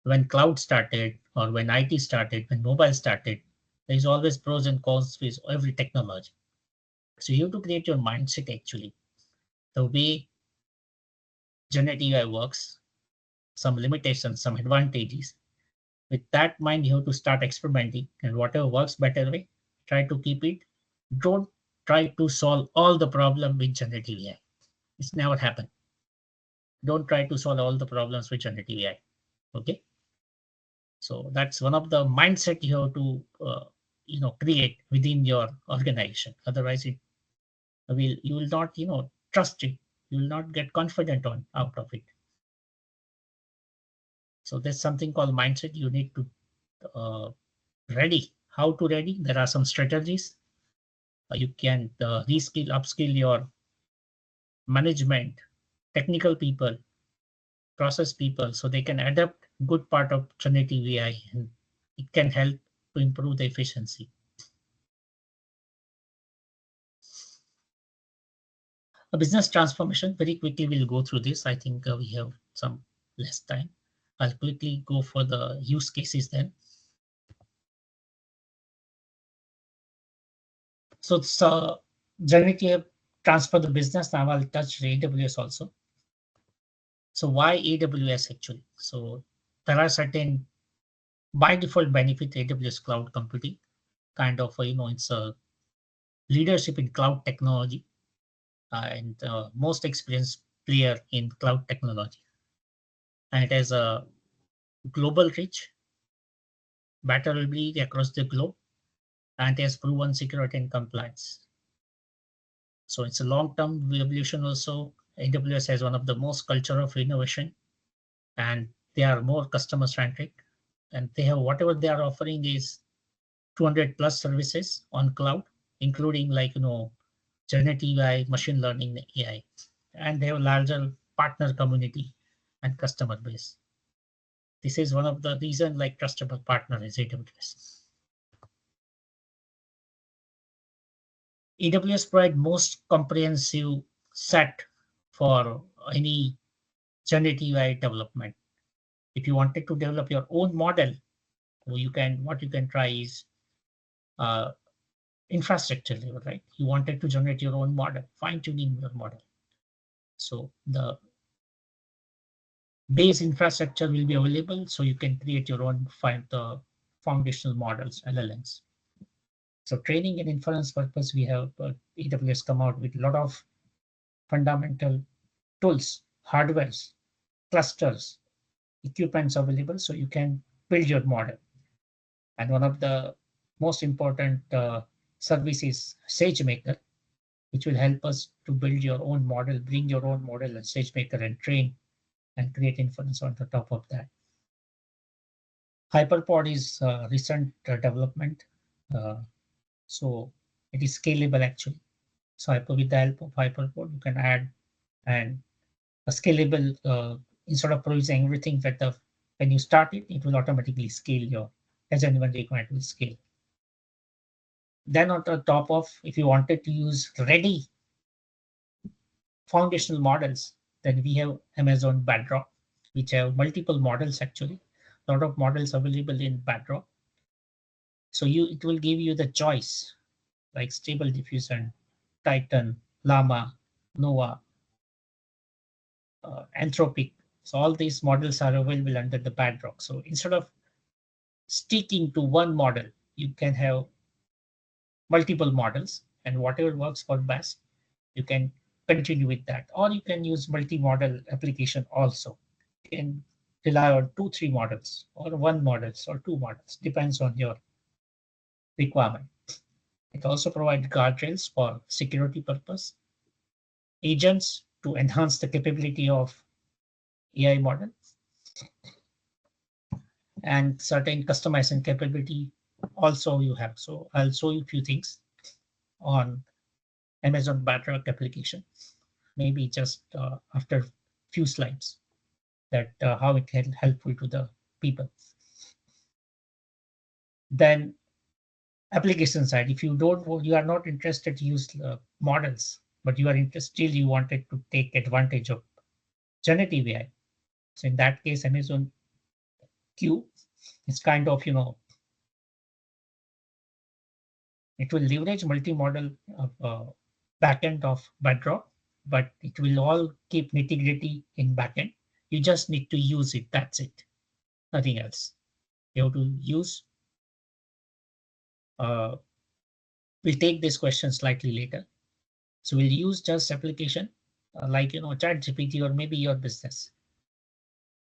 when cloud started or when IT started, when mobile started, there's always pros and cons with every technology. So you have to create your mindset actually. The way generative AI works, some limitations, some advantages. With that mind, you have to start experimenting and whatever works better way, try to keep it. Don't try to solve all the problem with generative AI. It's never happened. Don't try to solve all the problems with generative AI. Okay. So that's one of the mindset you have to create within your organization. Otherwise, you will not trust it. You will not get confident on out of it. So there's something called mindset. You need to ready. How to ready? There are some strategies. You can reskill, upskill your management, technical people, process people, so they can adapt good part of generative AI, and it can help to improve the efficiency. A business transformation, very quickly we'll go through this. I think we have some less time. I'll quickly go for the use cases then. So it's generative transfer the business. Now I'll touch the AWS also. So why AWS actually? So there are certain by default benefit AWS cloud computing, kind of it's a leadership in cloud technology and most experienced player in cloud technology, and it has a global reach, better availability across the globe, and it has proven security and compliance. So it's a long-term evolution also. AWS has one of the most culture of innovation, and they are more customer centric, and they have whatever they are offering is 200 plus services on cloud, including generative AI, machine learning, AI, and they have larger partner community and customer base. This is one of the reason like trustable partner is AWS. AWS provide most comprehensive set for any. generative AI development. If you wanted to develop your own model, what you can try is uh, infrastructure level, right? You wanted to generate your own model, fine tuning your model. So the base infrastructure will be available, so you can create your own the foundational models, LLMs. So training and inference purpose, we have AWS come out with a lot of fundamental tools, hardwares, clusters, equipments available, so you can build your model. And one of the most important service is SageMaker, which will help us to build your own model, bring your own model and SageMaker and train and create inference on the top of that. Hyperpod is recent development. Uh, so it is scalable actually. So with the help of Hyperpod, you can add and a scalable, instead of producing everything that when you start it, it will automatically scale your, as anyone required will scale. Then on the top of, if you wanted to use ready foundational models, then we have Amazon Bedrock, which have multiple models actually, a lot of models available in Bedrock. So it will give you the choice like Stable Diffusion, Titan, Llama, Nova, Anthropic. So all these models are available under the Bedrock. So instead of sticking to one model, you can have multiple models, and whatever works for best, you can continue with that. Or you can use multi-model application also. You can rely on 2, 3 models, or one models, or 2 models, depends on your requirement. It also provides guardrails for security purpose, agents to enhance the capability of AI model, and certain customization capability also you have. So I'll show you a few things on Amazon Bedrock application, maybe just after few slides, that how it can helpful to the people. Then application side, if you are not interested to use models, but you are interested, still you wanted to take advantage of generative AI. So in that case, Amazon Q is kind of, it will leverage multi-model backend of Bedrock, but it will all keep nitty-gritty in backend. You just need to use it. That's it. Nothing else. You have to use. We'll take this question slightly later. So we'll use just application like ChatGPT or maybe your business.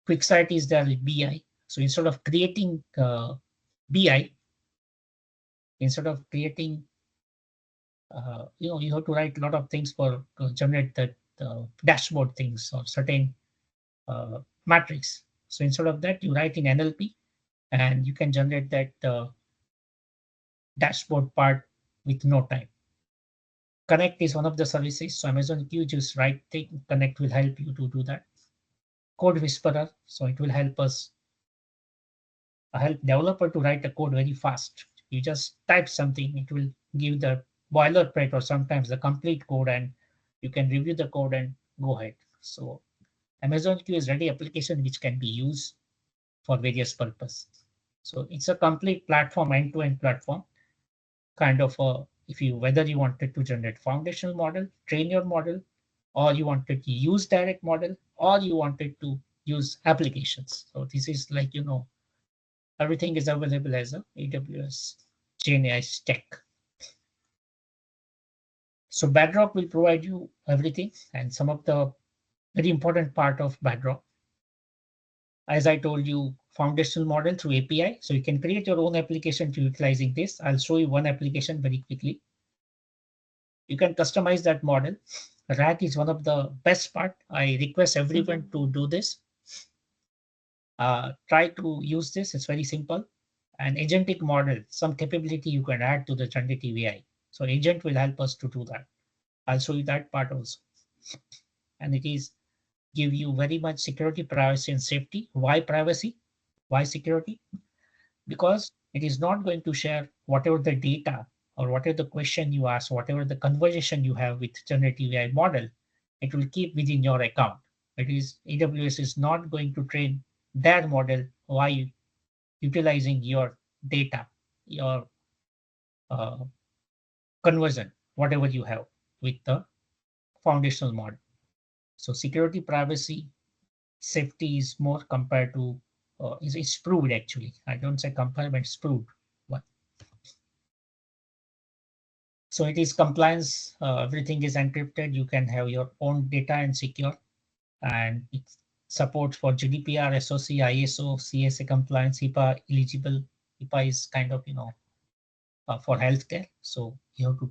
QuickSight is there with BI. So instead of creating BI, instead of creating you have to write a lot of things for generate that dashboard things or certain matrix. So instead of that, you write in NLP and you can generate that dashboard part with no time. Connect is one of the services. So Amazon Q just write thing. Connect will help you to do that. Code Whisperer. So it will help us help developer to write a code very fast. You just type something, it will give the boilerplate or sometimes the complete code, and you can review the code and go ahead. So Amazon Q is ready application which can be used for various purpose. So it's a complete platform, end-to-end platform, kind of if you whether you wanted to generate foundational model, train your model, or you wanted to use direct model, or you wanted to use applications. So this is like everything is available as a AWS GenAI stack. So Bedrock will provide you everything, and some of the very important part of Bedrock, as I told you, foundational model through API. So you can create your own application to utilizing this. I'll show you one application very quickly. You can customize that model. RAG is one of the best part. I request everyone to do this. Try to use this. It's very simple. An agentic model, some capability you can add to the generative AI. So agent will help us to do that. I'll show you that part also. And it is give you very much security, privacy, and safety. Why privacy? Why security? Because it is not going to share whatever the data or whatever the question you ask, whatever the conversation you have with generative AI model, it will keep within your account. It is AWS is not going to train their model while utilizing your data, your uh, conversion, whatever you have with the foundational model. So security, privacy, safety is more compared to is proved actually. I don't say compare, but it's proved. But so it is compliance. Everything is encrypted. You can have your own data and secure, and it supports for GDPR, SOC, ISO, CSA compliance, HIPAA eligible. HIPAA is kind of for healthcare, so you have to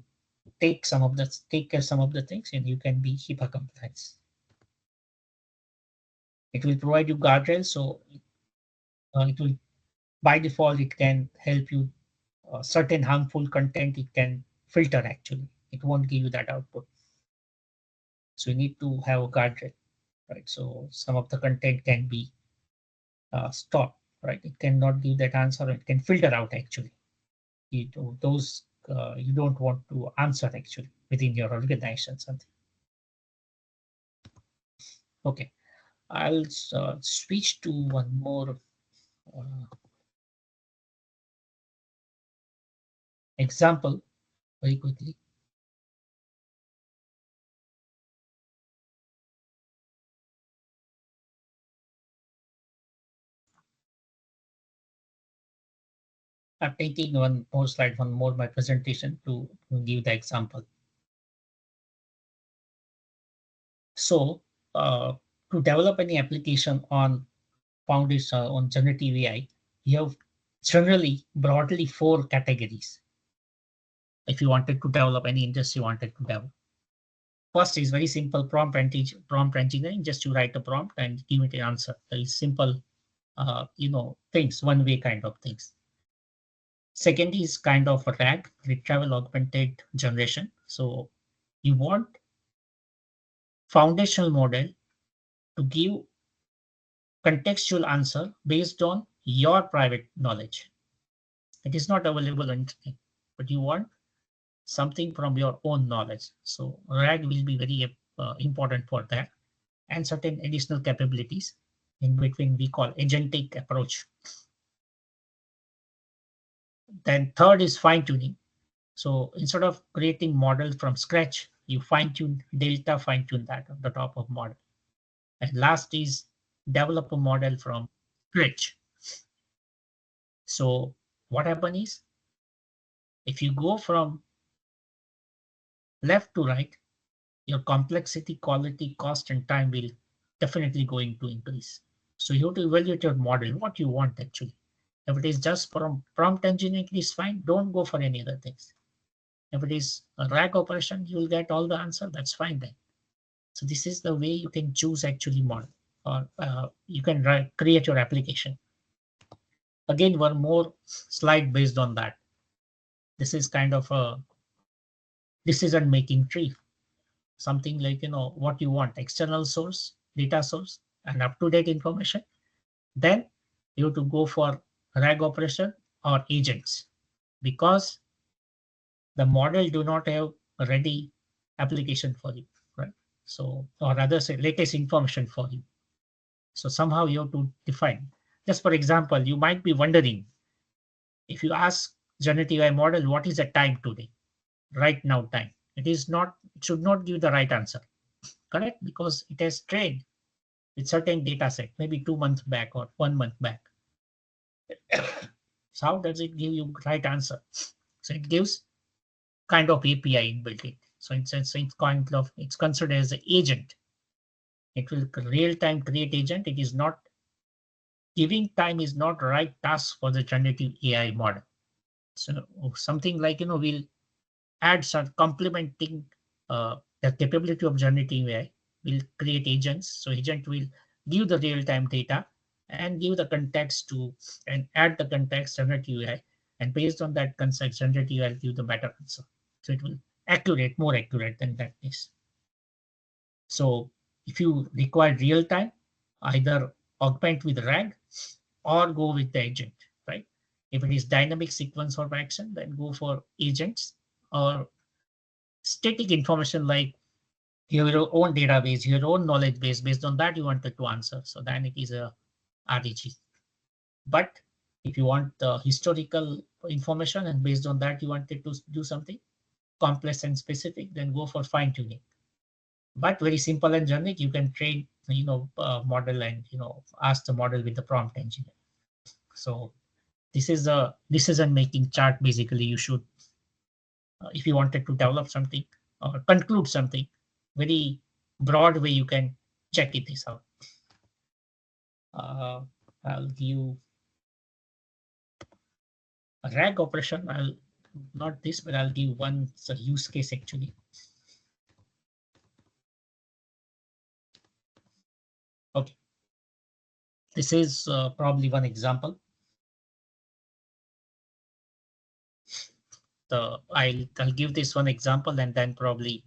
take care some of the things, and you can be HIPAA compliance. It will provide you guardrails, so it will by default it can help you certain harmful content it can filter actually. It won't give you that output. So you need to have a guardrail, right? So some of the content can be stopped, right? It cannot give that answer. It can filter out actually. Those you don't want to answer actually within your organization something. Okay, I'll switch to one more uh, example very quickly. I'm taking one more slide, one more my presentation to give the example. So to develop any application on foundation on generative AI, you have generally broadly four categories. If you wanted to develop any industry, you wanted to develop. First is very simple prompt engineering. Just you write a prompt and give it an answer. Very simple, things, one way kind of things. Second is kind of a RAG, retrieval augmented generation. So you want foundational model to give contextual answer based on your private knowledge. It is not available on internet, but you want something from your own knowledge. So RAG will be very important for that, and certain additional capabilities in between we call agentic approach. Then third is fine tuning. So instead of creating models from scratch, you fine tune delta, fine tune that on the top of model. And last is develop a model from scratch. So what happens is if you go from left to right, your complexity, quality, cost, and time will definitely going to increase. So you have to evaluate your model, what you want actually. If it is just from prompt engineering, it is fine. Don't go for any other things. If it is a RAG operation, you will get all the answer. That's fine then. So this is the way you can choose actually model, or you can create your application. Again, one more slide based on that. This is kind of a decision making tree. Something like what you want: external source, data source, and up to date information. Then you have to go for RAG operation or agents, because the model do not have a ready application for you, right? So, or rather say latest information for you. So somehow you have to define. Just for example, you might be wondering, if you ask generative AI model, what is the time today? Right now time. It should not give the right answer, correct? Because it has trained with certain data set, maybe 2 months back or 1 month back. So how does it give you right answer? So it gives kind of API inbuilt in. So it's considered as an agent. It will real time create agent. It is not giving time is not right task for the generative AI model. So something like we'll add some complementing the capability of generative AI. Will create agents. So agent will give the real time data and give the context to and add the context generative AI, and based on that context generative AI will give the better answer. So it will more accurate than that is. So if you require real time, either augment with RAG or go with the agent, right? If it is dynamic sequence of action, then go for agents, or static information like You have your own database, your own knowledge base. Based on that, you wanted to answer. So then it is a RDG. But if you want the historical information and based on that you wanted to do something complex and specific, then go for fine tuning. But very simple and generic, you can train, model and ask the model with the prompt engineer. So this is a decision making chart. Basically, you should, if you wanted to develop something or conclude something, very broad way you can check it this out. Uh, I'll give a RAG operation. I'll not this, but I'll give one use case actually. Okay, this is probably one example. I'll give this one example and then probably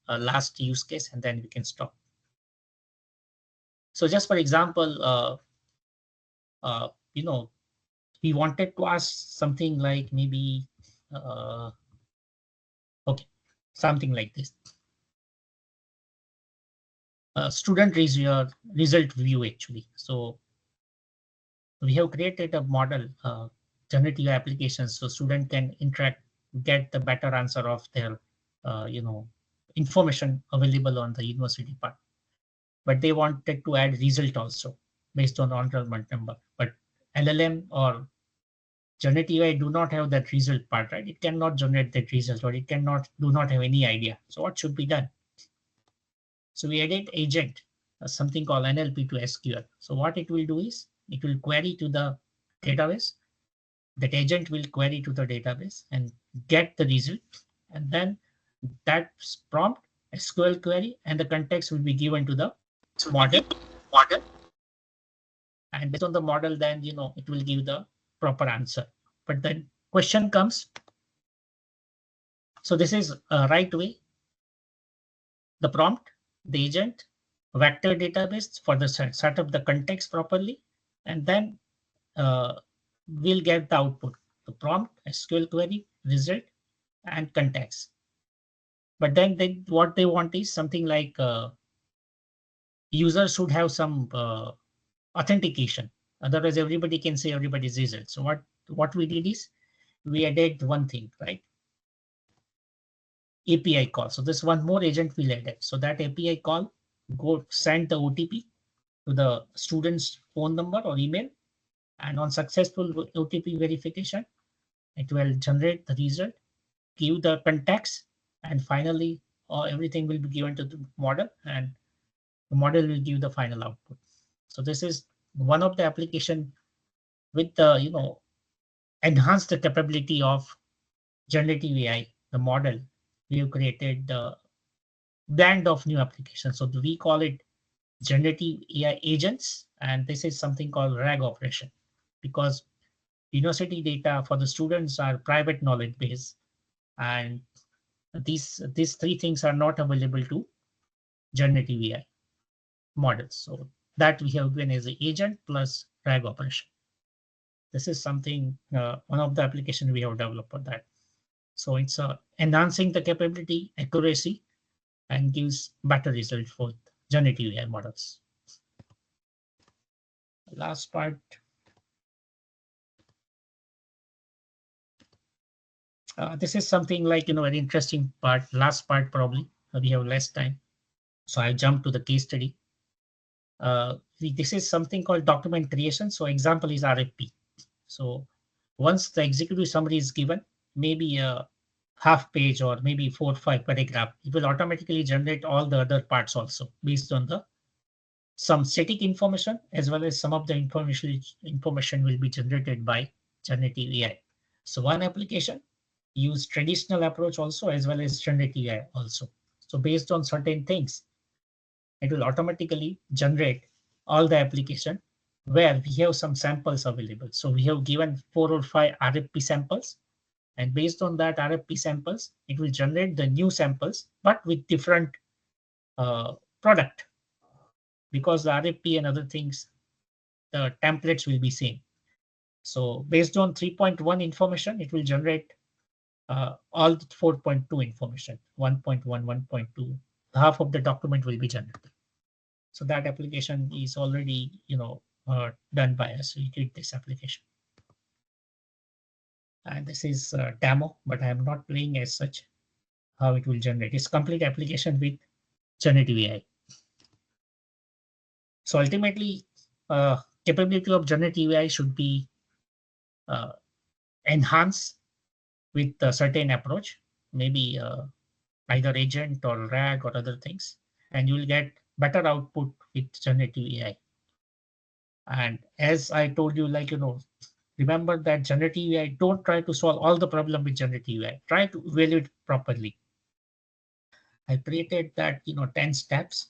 a last use case, and then we can stop. So just for example, uh, you know, we wanted to ask something like maybe, okay, something like this. Student result view actually. So we have created a model, generative applications, so student can interact, get the better answer of their, information available on the university part. But they wanted to add result also based on enrollment number. But LLM or generative AI do not have that result part, right? It cannot generate that result, or it cannot do not have any idea. So what should be done? So we added agent, something called NLP to SQL. So what it will do is it will query to the database. That agent will query to the database and get the result. And then that prompt, SQL query, and the context will be given to the model. And based on the model, then it will give the proper answer. But then question comes. So this is a right way. The prompt, the agent, vector database for the set up the context properly, and then uh, we'll get the output, the prompt, SQL query, result, and context. But then what they want is something like users should have some authentication. Otherwise, everybody can say everybody's result. So what we did is we added one thing, right? API call. So this one more agent will add it. So that API call go send the OTP to the student's phone number or email, and on successful OTP verification, it will generate the result, give the context, and finally everything will be given to the model, and the model will give the final output. So this is one of the application with the enhance the capability of generative AI, the model. We have created the band of new applications. So we call it generative AI agents, and this is something called RAG operation, because university data for the students are private knowledge base, and these three things are not available to generative AI models. So that we have given as an agent plus RAG operation. This is something, one of the application we have developed for that. So it's enhancing the capability, accuracy, and gives better result for generative AI models. Last part. This is something like, an interesting part. Last part probably. We have less time. So I jump to the case study. This is something called document creation. So example is RFP. So once the executive summary is given, maybe a half page or maybe 4 or 5 paragraph, it will automatically generate all the other parts also based on the some static information, as well as some of the information will be generated by generative AI. So one application use traditional approach also as well as generative AI also. So based on certain things, it will automatically generate all the application where we have some samples available. So we have given 4 or 5 RFP samples, and based on that RFP samples, it will generate the new samples, but with different uh, product, because the RFP and other things, the templates will be same. So based on 3.1 information, it will generate all the 4.2 information, 1.1, 1.2, half of the document will be generated. So that application is already, done by us. We did this application. And this is a demo, but I am not playing as such how it will generate. It's complete application with generative AI. So ultimately, capability of generative AI should be uh, enhanced with a certain approach, maybe either agent or RAG or other things, and you will get better output with generative AI. And as I told you, remember that generative AI, don't try to solve all the problem with generative AI. Try to evaluate properly. I created that, 10 steps.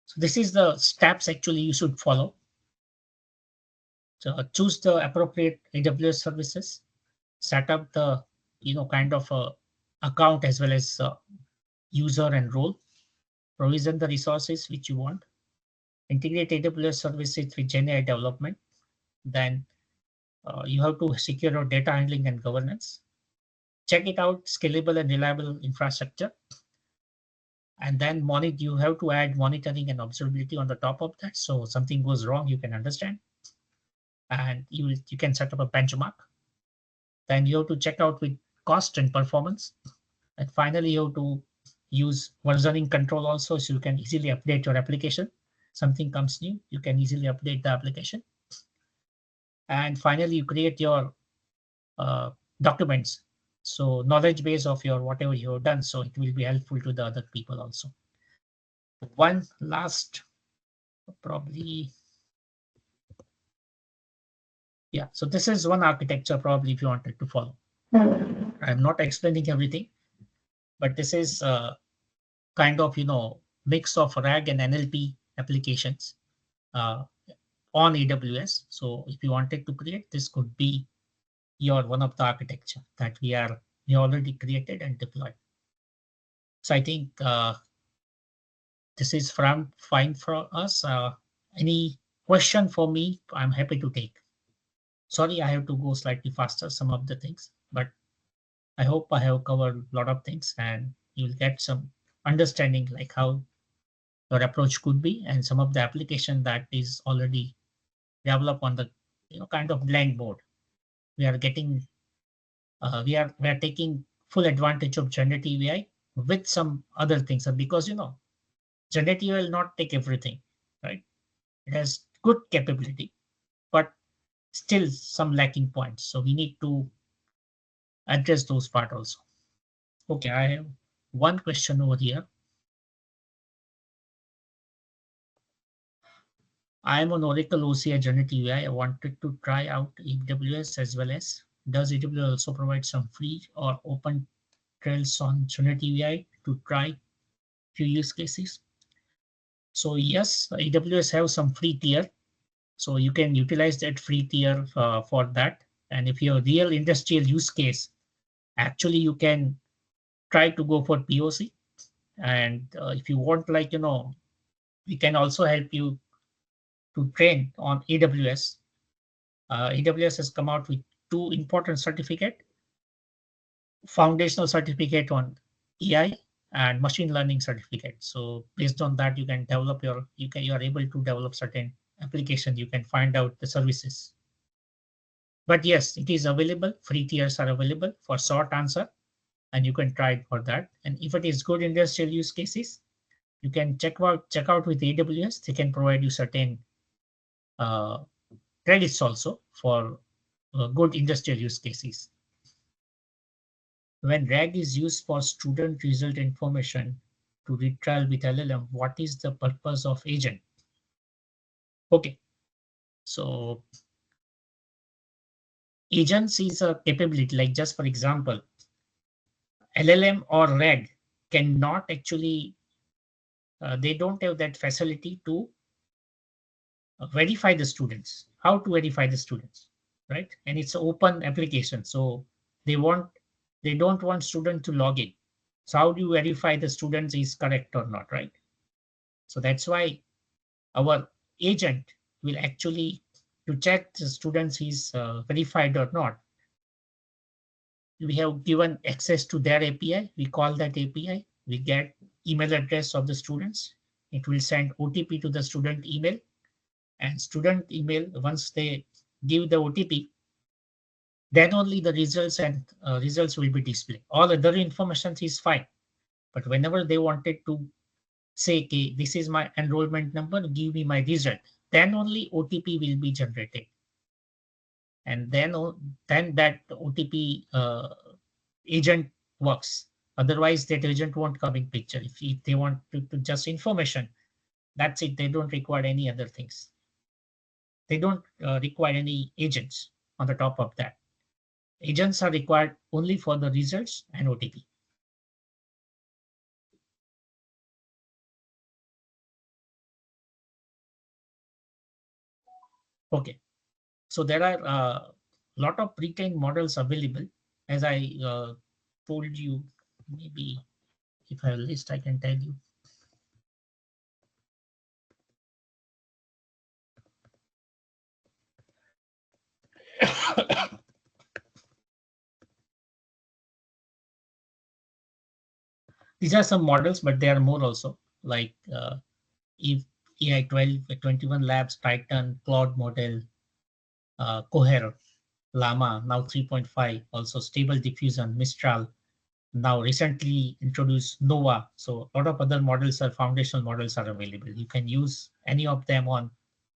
So this is the steps actually you should follow. So choose the appropriate AWS services, set up the, kind of account as well as user and role, provision the resources which you want, integrate AWS services with GenAI development. Then you have to secure your data handling and governance. Check it out, scalable and reliable infrastructure. And then monitor, you have to add monitoring and observability on the top of that. So something goes wrong, you can understand. And you can set up a benchmark. Then you have to check out with cost and performance. And finally, you have to use versioning control also, so you can easily update your application. Something comes new, you can easily update the application. And finally, you create your uh, documents. So knowledge base of your whatever you have done. So it will be helpful to the other people also. One last, probably, yeah. So this is one architecture probably if you wanted to follow. I'm not explaining everything, but this is kind of, mix of RAG and NLP applications uh, on AWS. So if you wanted to create, this could be your one of the architecture that we already created and deployed. So I think this is from fine for us. Any question for me? I'm happy to take. Sorry, I have to go slightly faster some of the things, but I hope I have covered a lot of things and you'll get some understanding like how your approach could be and some of the application that is already developed on the kind of blank board. We are getting we are taking full advantage of generative AI with some other things because generative AI will not take everything, right? It has good capability, but still some lacking points. So we need to address those part also. Okay, I have one question over here. I am on Oracle OCI Generative AI. I wanted to try out AWS as well as does AWS also provide some free or open trials on Generative AI to try few use cases? So yes, AWS have some free tier, so you can utilize that free tier for that. And if your real industrial use case, actually you can try to go for POC. And if you want, we can also help you to train on AWS. AWS has come out with two important certificate, foundational certificate on AI and machine learning certificate. So based on that, you can develop you are able to develop certain application. You can find out the services. But yes, it is available. Free tiers are available for short answer, and you can try it for that. And if it is good industrial use cases, you can check out with AWS. They can provide you certain uh, credits also for good industrial use cases. When RAG is used for student result information to retrial with LLM, what is the purpose of agent? Okay, so agents is a capability, like just for example, LLM or RAG cannot actually, they don't have that facility to verify the students, how to verify the students, right? And it's an open application. So they want, they don't want student to log in. So how do you verify the students is correct or not, right? So that's why our agent will actually to check the students is verified or not. we have given access to their API. We call that API. We get email address of the students. It will send OTP to the student email, and student email, once they give the OTP, then only the results and results will be displayed. All other information is fine. But whenever they wanted to say, okay, this is my enrollment number, give me my result, then only OTP will be generated. And then that OTP agent works. Otherwise, that agent won't come in picture. If they want to just information, that's it. They don't require any other things. They don't require any agents on the top of that. Agents are required only for the results and OTP. Okay. So there are a lot of pre-trained models available. As I told you, maybe if I have a list, I can tell you. These are some models, but there are more also, like if AI 12, 21 Labs, Titan, Claude model, Cohere, Llama, now 3.5, also Stable Diffusion, Mistral, now recently introduced Nova. So a lot of other models are foundational models are available. You can use any of them on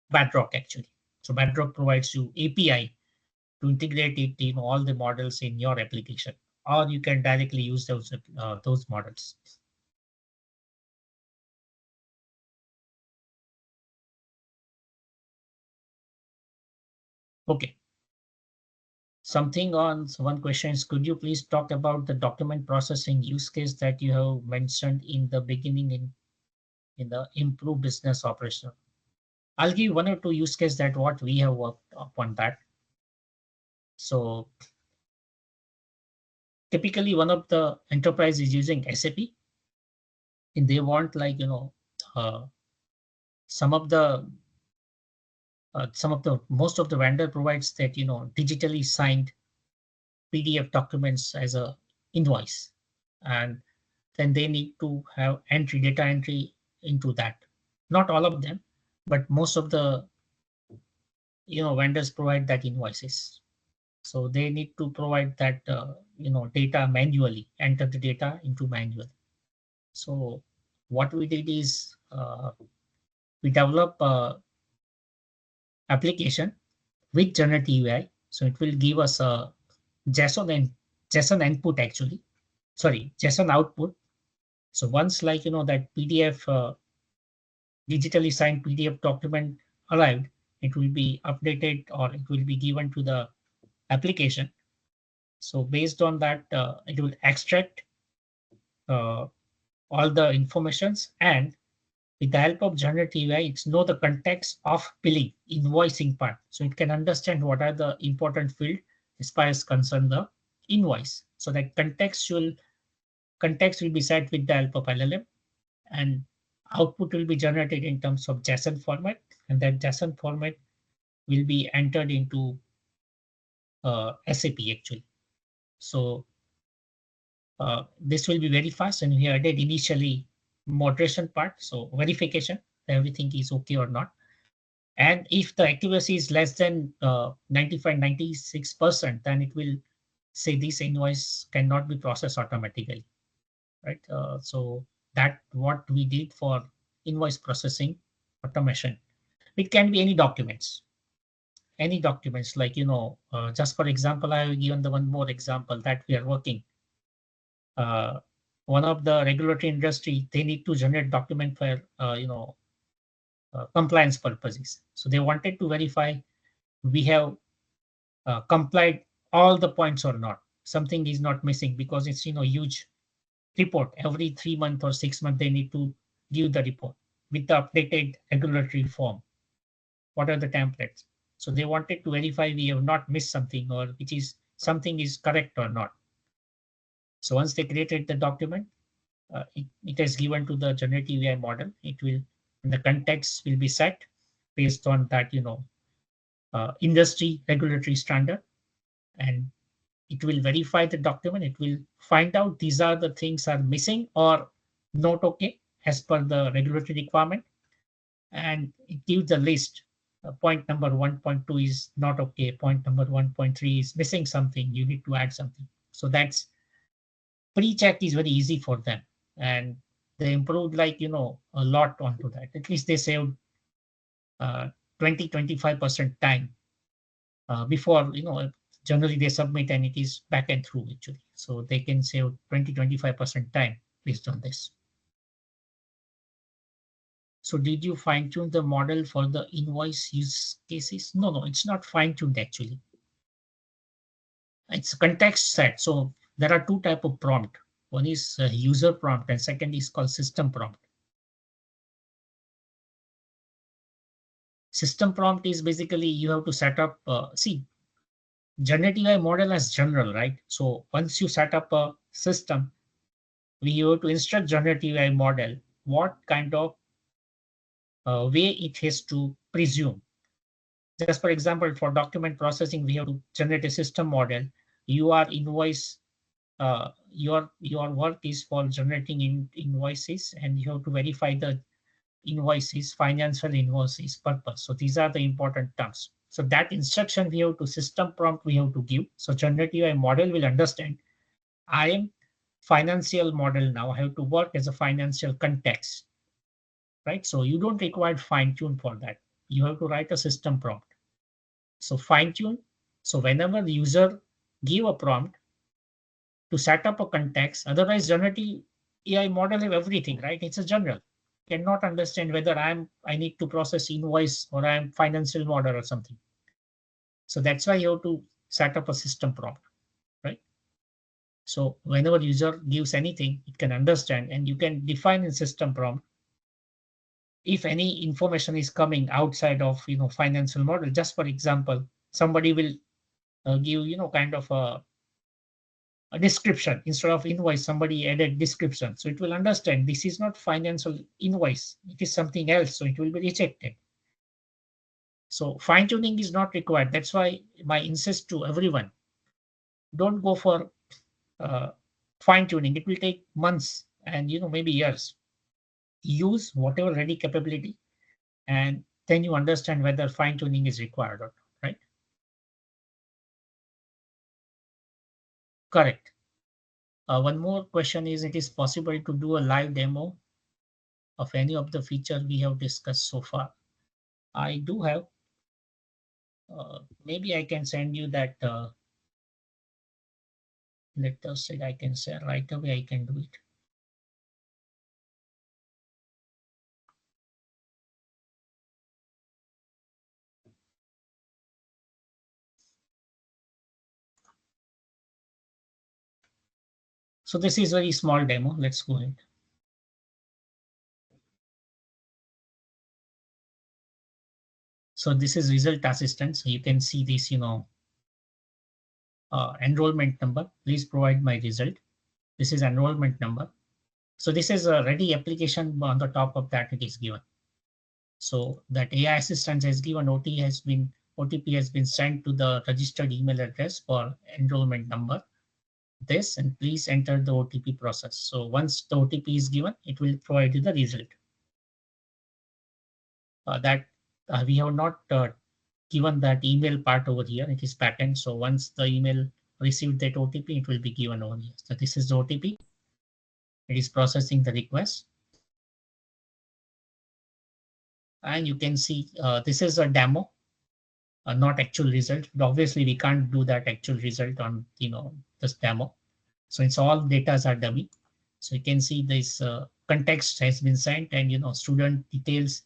Bedrock actually. So Bedrock provides you API to integrate it in all the models in your application, or you can directly use those models. Okay. Something on so one question is, could you please talk about the document processing use case that you have mentioned in the beginning in the improve business operation? I'll give one or two use cases that what we have worked upon that. So typically one of the enterprise is using SAP, and they want like uh, some of the most of the vendor provides that digitally signed PDF documents as a invoice, and then they need to have data entry into that. Not all of them, but most of the vendors provide that invoices. So they need to provide that data manually, enter the data into manual. So what we did is we develop a application with generative AI. So it will give us a JSON and JSON input actually. Sorry, JSON output. So once like that PDF digitally signed PDF document arrived, it will be updated or it will be given to the application. So based on that, it will extract uh, all the informations, and with the help of generative AI, it's know the context of billing, invoicing part. So it can understand what are the important field as far as concern the invoice. So that context will be set with the help of LLM, and output will be generated in terms of JSON format, and that JSON format will be entered into SAP actually. So this will be very fast, and we added initially moderation part, so verification everything is okay or not. And if the accuracy is less than 95, 96%, then it will say this invoice cannot be processed automatically, right? So that what we did for invoice processing automation. It can be any documents like just for example, I have given the one more example that we are working. Uh, one of the regulatory industry, they need to generate document for compliance purposes. So they wanted to verify we have complied all the points or not. Something is not missing because it's huge report every 3 months or 6 months they need to give the report with the updated regulatory form. What are the templates? So they wanted to verify we have not missed something or which is something is correct or not. So once they created the document, it is given to the generative AI model. It will, the context will be set based on that industry regulatory standard, and it will verify the document. It will find out these are the things are missing or not okay as per the regulatory requirement, and it gives the list. Point number 1.2 is not okay. Point number 1.3 is missing something. You need to add something. So that's pre-check is very easy for them, and they improved like a lot onto that. At least they saved 20-25% time before generally they submit and it is back and through actually. So they can save 20-25% time based on this. So did you fine tune the model for the invoice use cases? No, no, it's not fine tuned actually. It's context set. So there are two type of prompt. One is user prompt and second is called system prompt. System prompt is basically you have to set up, see, generative AI model as general, right? So once you set up a system, we have to instruct generative AI model what kind of way it has to presume. Just for example, for document processing, we have to generate a system model. Your invoice, your work is for generating invoices, and you have to verify the invoices, financial invoices purpose. So these are the important terms. So that instruction we have to system prompt we have to give. So generative AI model will understand. I am financial model now. I have to work as a financial context, right? So you don't require fine tune for that. You have to write a system prompt. So fine tune. So whenever the user give a prompt to set up a context, otherwise generative AI model have everything, right? It's a general. Cannot understand whether I need to process invoice or I'm financial model or something. So that's why you have to set up a system prompt, right? So whenever user gives anything, it can understand, and you can define in system prompt if any information is coming outside of financial model. Just for example, somebody will give kind of a description instead of invoice. Somebody added description, so it will understand this is not financial invoice, it is something else, so it will be rejected. So fine tuning is not required. That's why my insist to everyone, don't go for uh, fine tuning. It will take months and maybe years. Use whatever ready capability, and then you understand whether fine tuning is required or not, right? Correct. One more question is, it is possible to do a live demo of any of the features we have discussed so far? I do have. Maybe I can send you that. Let us say I can say right away. I can do it. So this is very small demo. Let's go ahead. So this is result assistant. So you can see this, enrollment number. Please provide my result. This is enrollment number. So this is a ready application. On the top of that, it is given. So that AI assistant has given OTP has been sent to the registered email address for enrollment number. This, and please enter the OTP process. So once the OTP is given, it will provide you the result. That we have not given that email part over here. It is pattern. So once the email received that OTP, it will be given over here. So this is the OTP. It is processing the request. And you can see this is a demo, not actual result. But obviously, we can't do that actual result on this demo. So it's all data are dummy. So you can see this context has been sent, and student details,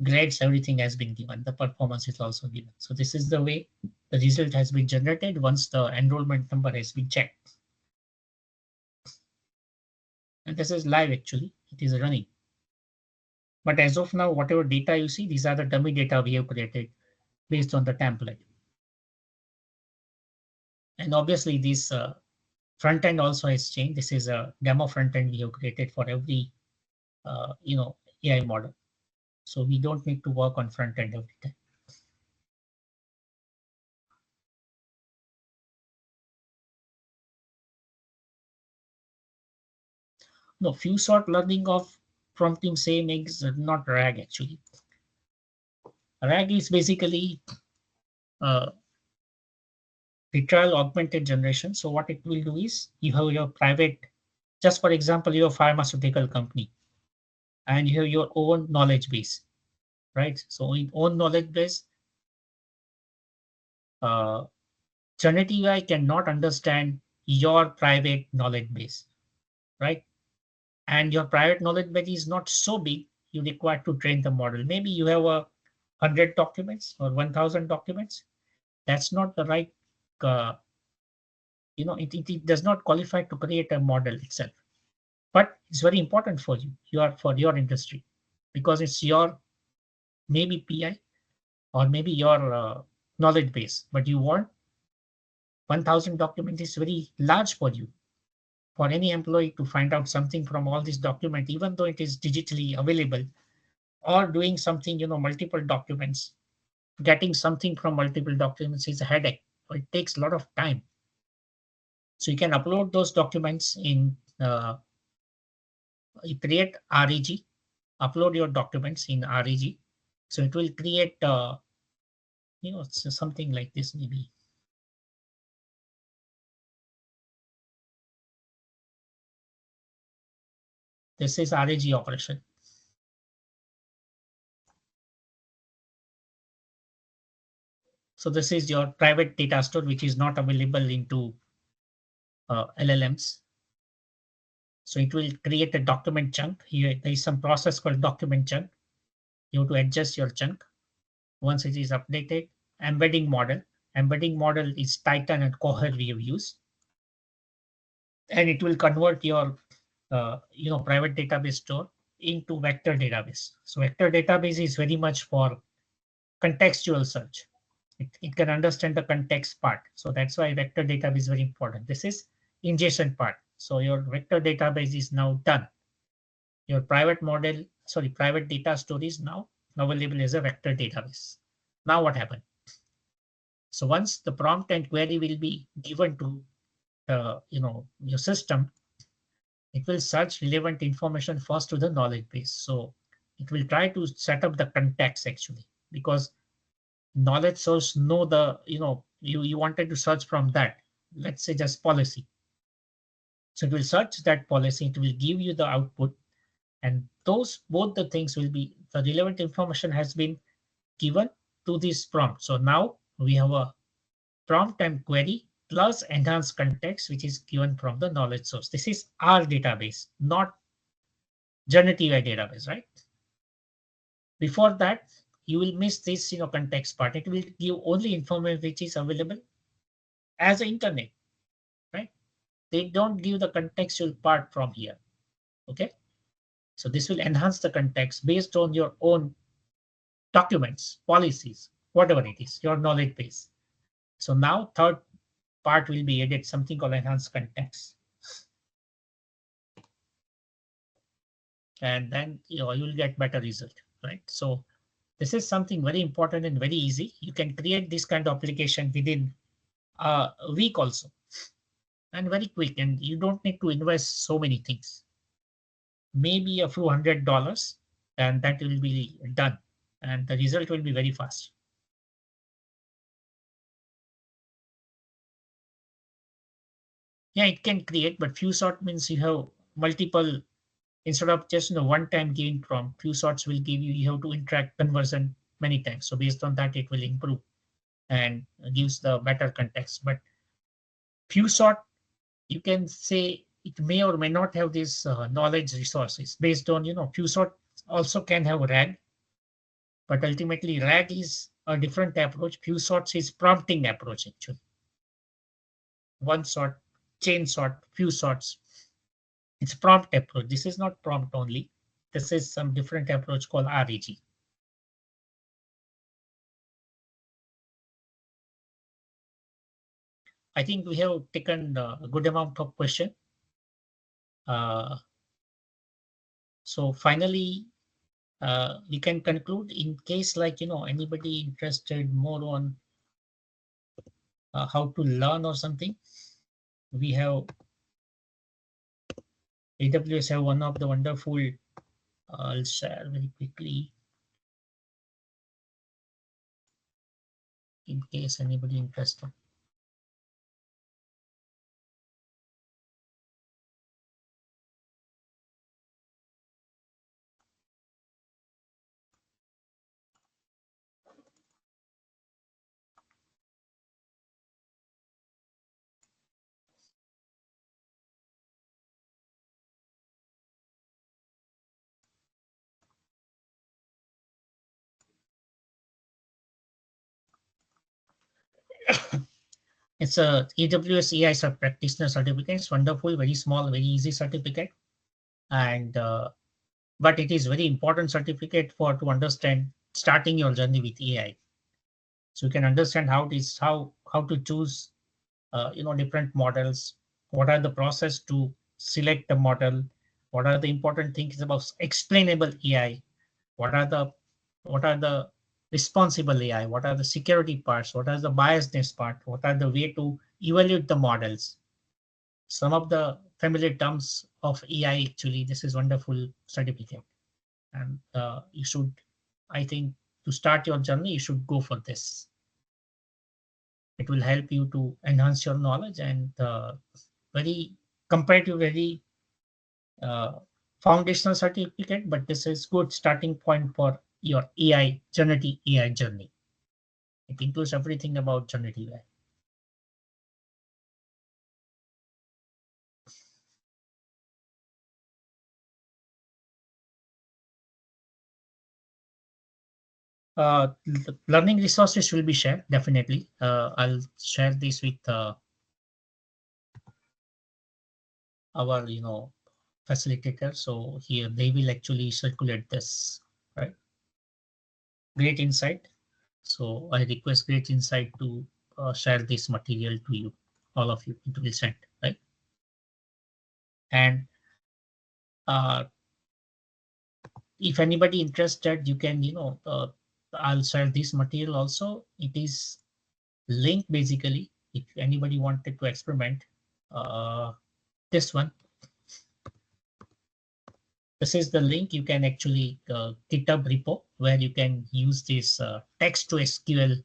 grades, everything has been given. The performance is also given. So this is the way the result has been generated once the enrollment number has been checked. And this is live actually. It is running. But as of now, whatever data you see, these are the dummy data we have created based on the template. And obviously this front end also has changed. This is a demo front end we have created for every AI model. So we don't need to work on front end every time. No, few short learning of prompting same is not RAG actually. RAG is basically uh, retrieval augmented generation. So what it will do is you have your private, just for example, your pharmaceutical company, and you have your own knowledge base, right? So in own knowledge base, uh, generative AI cannot understand your private knowledge base, right? And your private knowledge base is not so big. You require to train the model. Maybe you have a 100 documents or 1,000 documents. That's not the right. Uh, it does not qualify to create a model itself. But it's very important for you. For your industry, because it's your maybe PI or maybe your knowledge base. But you want 1,000 documents is very large for you. For any employee to find out something from all these documents, even though it is digitally available, or doing something, multiple documents, getting something from multiple documents is a headache. It takes a lot of time. So you can upload those documents in, you create REG, upload your documents in REG. So it will create, something like this maybe. This is REG operation. So this is your private data store, which is not available into LLMs. So it will create a document chunk. Here there is some process called document chunk. You have to adjust your chunk. Once it is updated, embedding model. Embedding model is Titan and Coher we have used, and it will convert your private database store into vector database. So vector database is very much for contextual search. It can understand the context part. So that's why vector database is very important. This is ingestion part. So your vector database is now done. Your private data store is now available as a vector database. Now what happened? So once the prompt and query will be given to your system, it will search relevant information first to the knowledge base. So it will try to set up the context actually, because knowledge source know the, you wanted to search from that. Let's say just policy. So it will search that policy. It will give you the output, and those both the things will be the relevant information has been given to this prompt. So now we have a prompt and query plus enhanced context, which is given from the knowledge source. This is our database, not generative AI database, right? Before that, you will miss this, context part. It will give only information which is available as the internet, right? They don't give the contextual part from here. Okay. So this will enhance the context based on your own documents, policies, whatever it is, your knowledge base. So now third part will be added, something called enhanced context. And then you'll get better result, right? So this is something very important and very easy. You can create this kind of application within a week also, and very quick, and you don't need to invest so many things, maybe a few $100, and that will be done, and the result will be very fast. Yeah, it can create, but few sort means you have multiple, instead of just one time giving prompt, few sorts will give you, you have to interact conversion many times. So based on that, it will improve and gives the better context. But few sort, you can say it may or may not have these knowledge resources based on, few sort also can have RAG, but ultimately RAG is a different approach. Few sorts is prompting approach actually. One sort, chain sort, few sorts. It's prompt approach. This is not prompt only. This is some different approach called REG. I think we have taken a good amount of question. Uh, so finally, we can conclude in case like, anybody interested more on how to learn or something. We have AWS have one of the wonderful, I'll share very quickly in case anybody interested. It's a AWS AI practitioner certificate. It's wonderful, very small, very easy certificate, and but it is very important certificate for to understand starting your journey with AI. So you can understand how it is how to choose different models. What are the process to select the model? What are the important things about explainable AI? What are the what are the responsible AI? What are the security parts? What are the biasness part? What are the way to evaluate the models? Some of the familiar terms of AI. Actually, this is wonderful certificate, and you should, I think, to start your journey, you should go for this. It will help you to enhance your knowledge and very comparative, very uh, foundational certificate, but this is good starting point for your AI, generative AI journey. It includes everything about generative AI. Learning resources will be shared, definitely. I'll share this with our, facilitator. So here they will actually circulate this, right? Great insight. So I request Great Insight to share this material to you, all of you. It will send, right? And uh, if anybody interested, you can, I'll share this material also. It is linked basically. If anybody wanted to experiment, uh, this one, this is the link. You can actually GitHub repo where you can use this text to SQL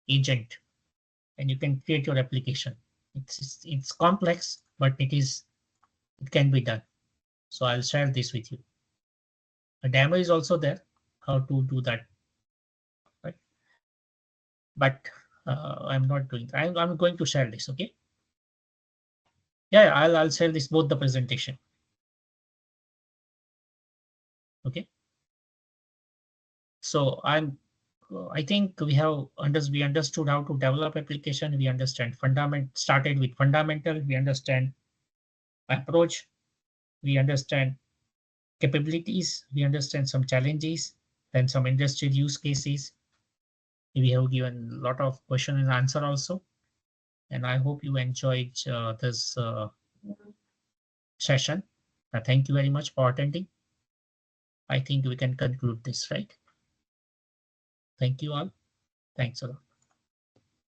agent, and you can create your application. It's complex, but it can be done. So I'll share this with you. A demo is also there, how to do that, right? But I'm not doing that. I'm going to share this, okay? Yeah, I'll share this, both the presentation, okay? So I think we understood how to develop application. We understand started with fundamental. We understand approach. We understand capabilities. We understand some challenges, then some industrial use cases. We have given a lot of question and answer also. And I hope you enjoyed this session. Thank you very much for attending. I think we can conclude this, right? Thank you all. Thanks a lot.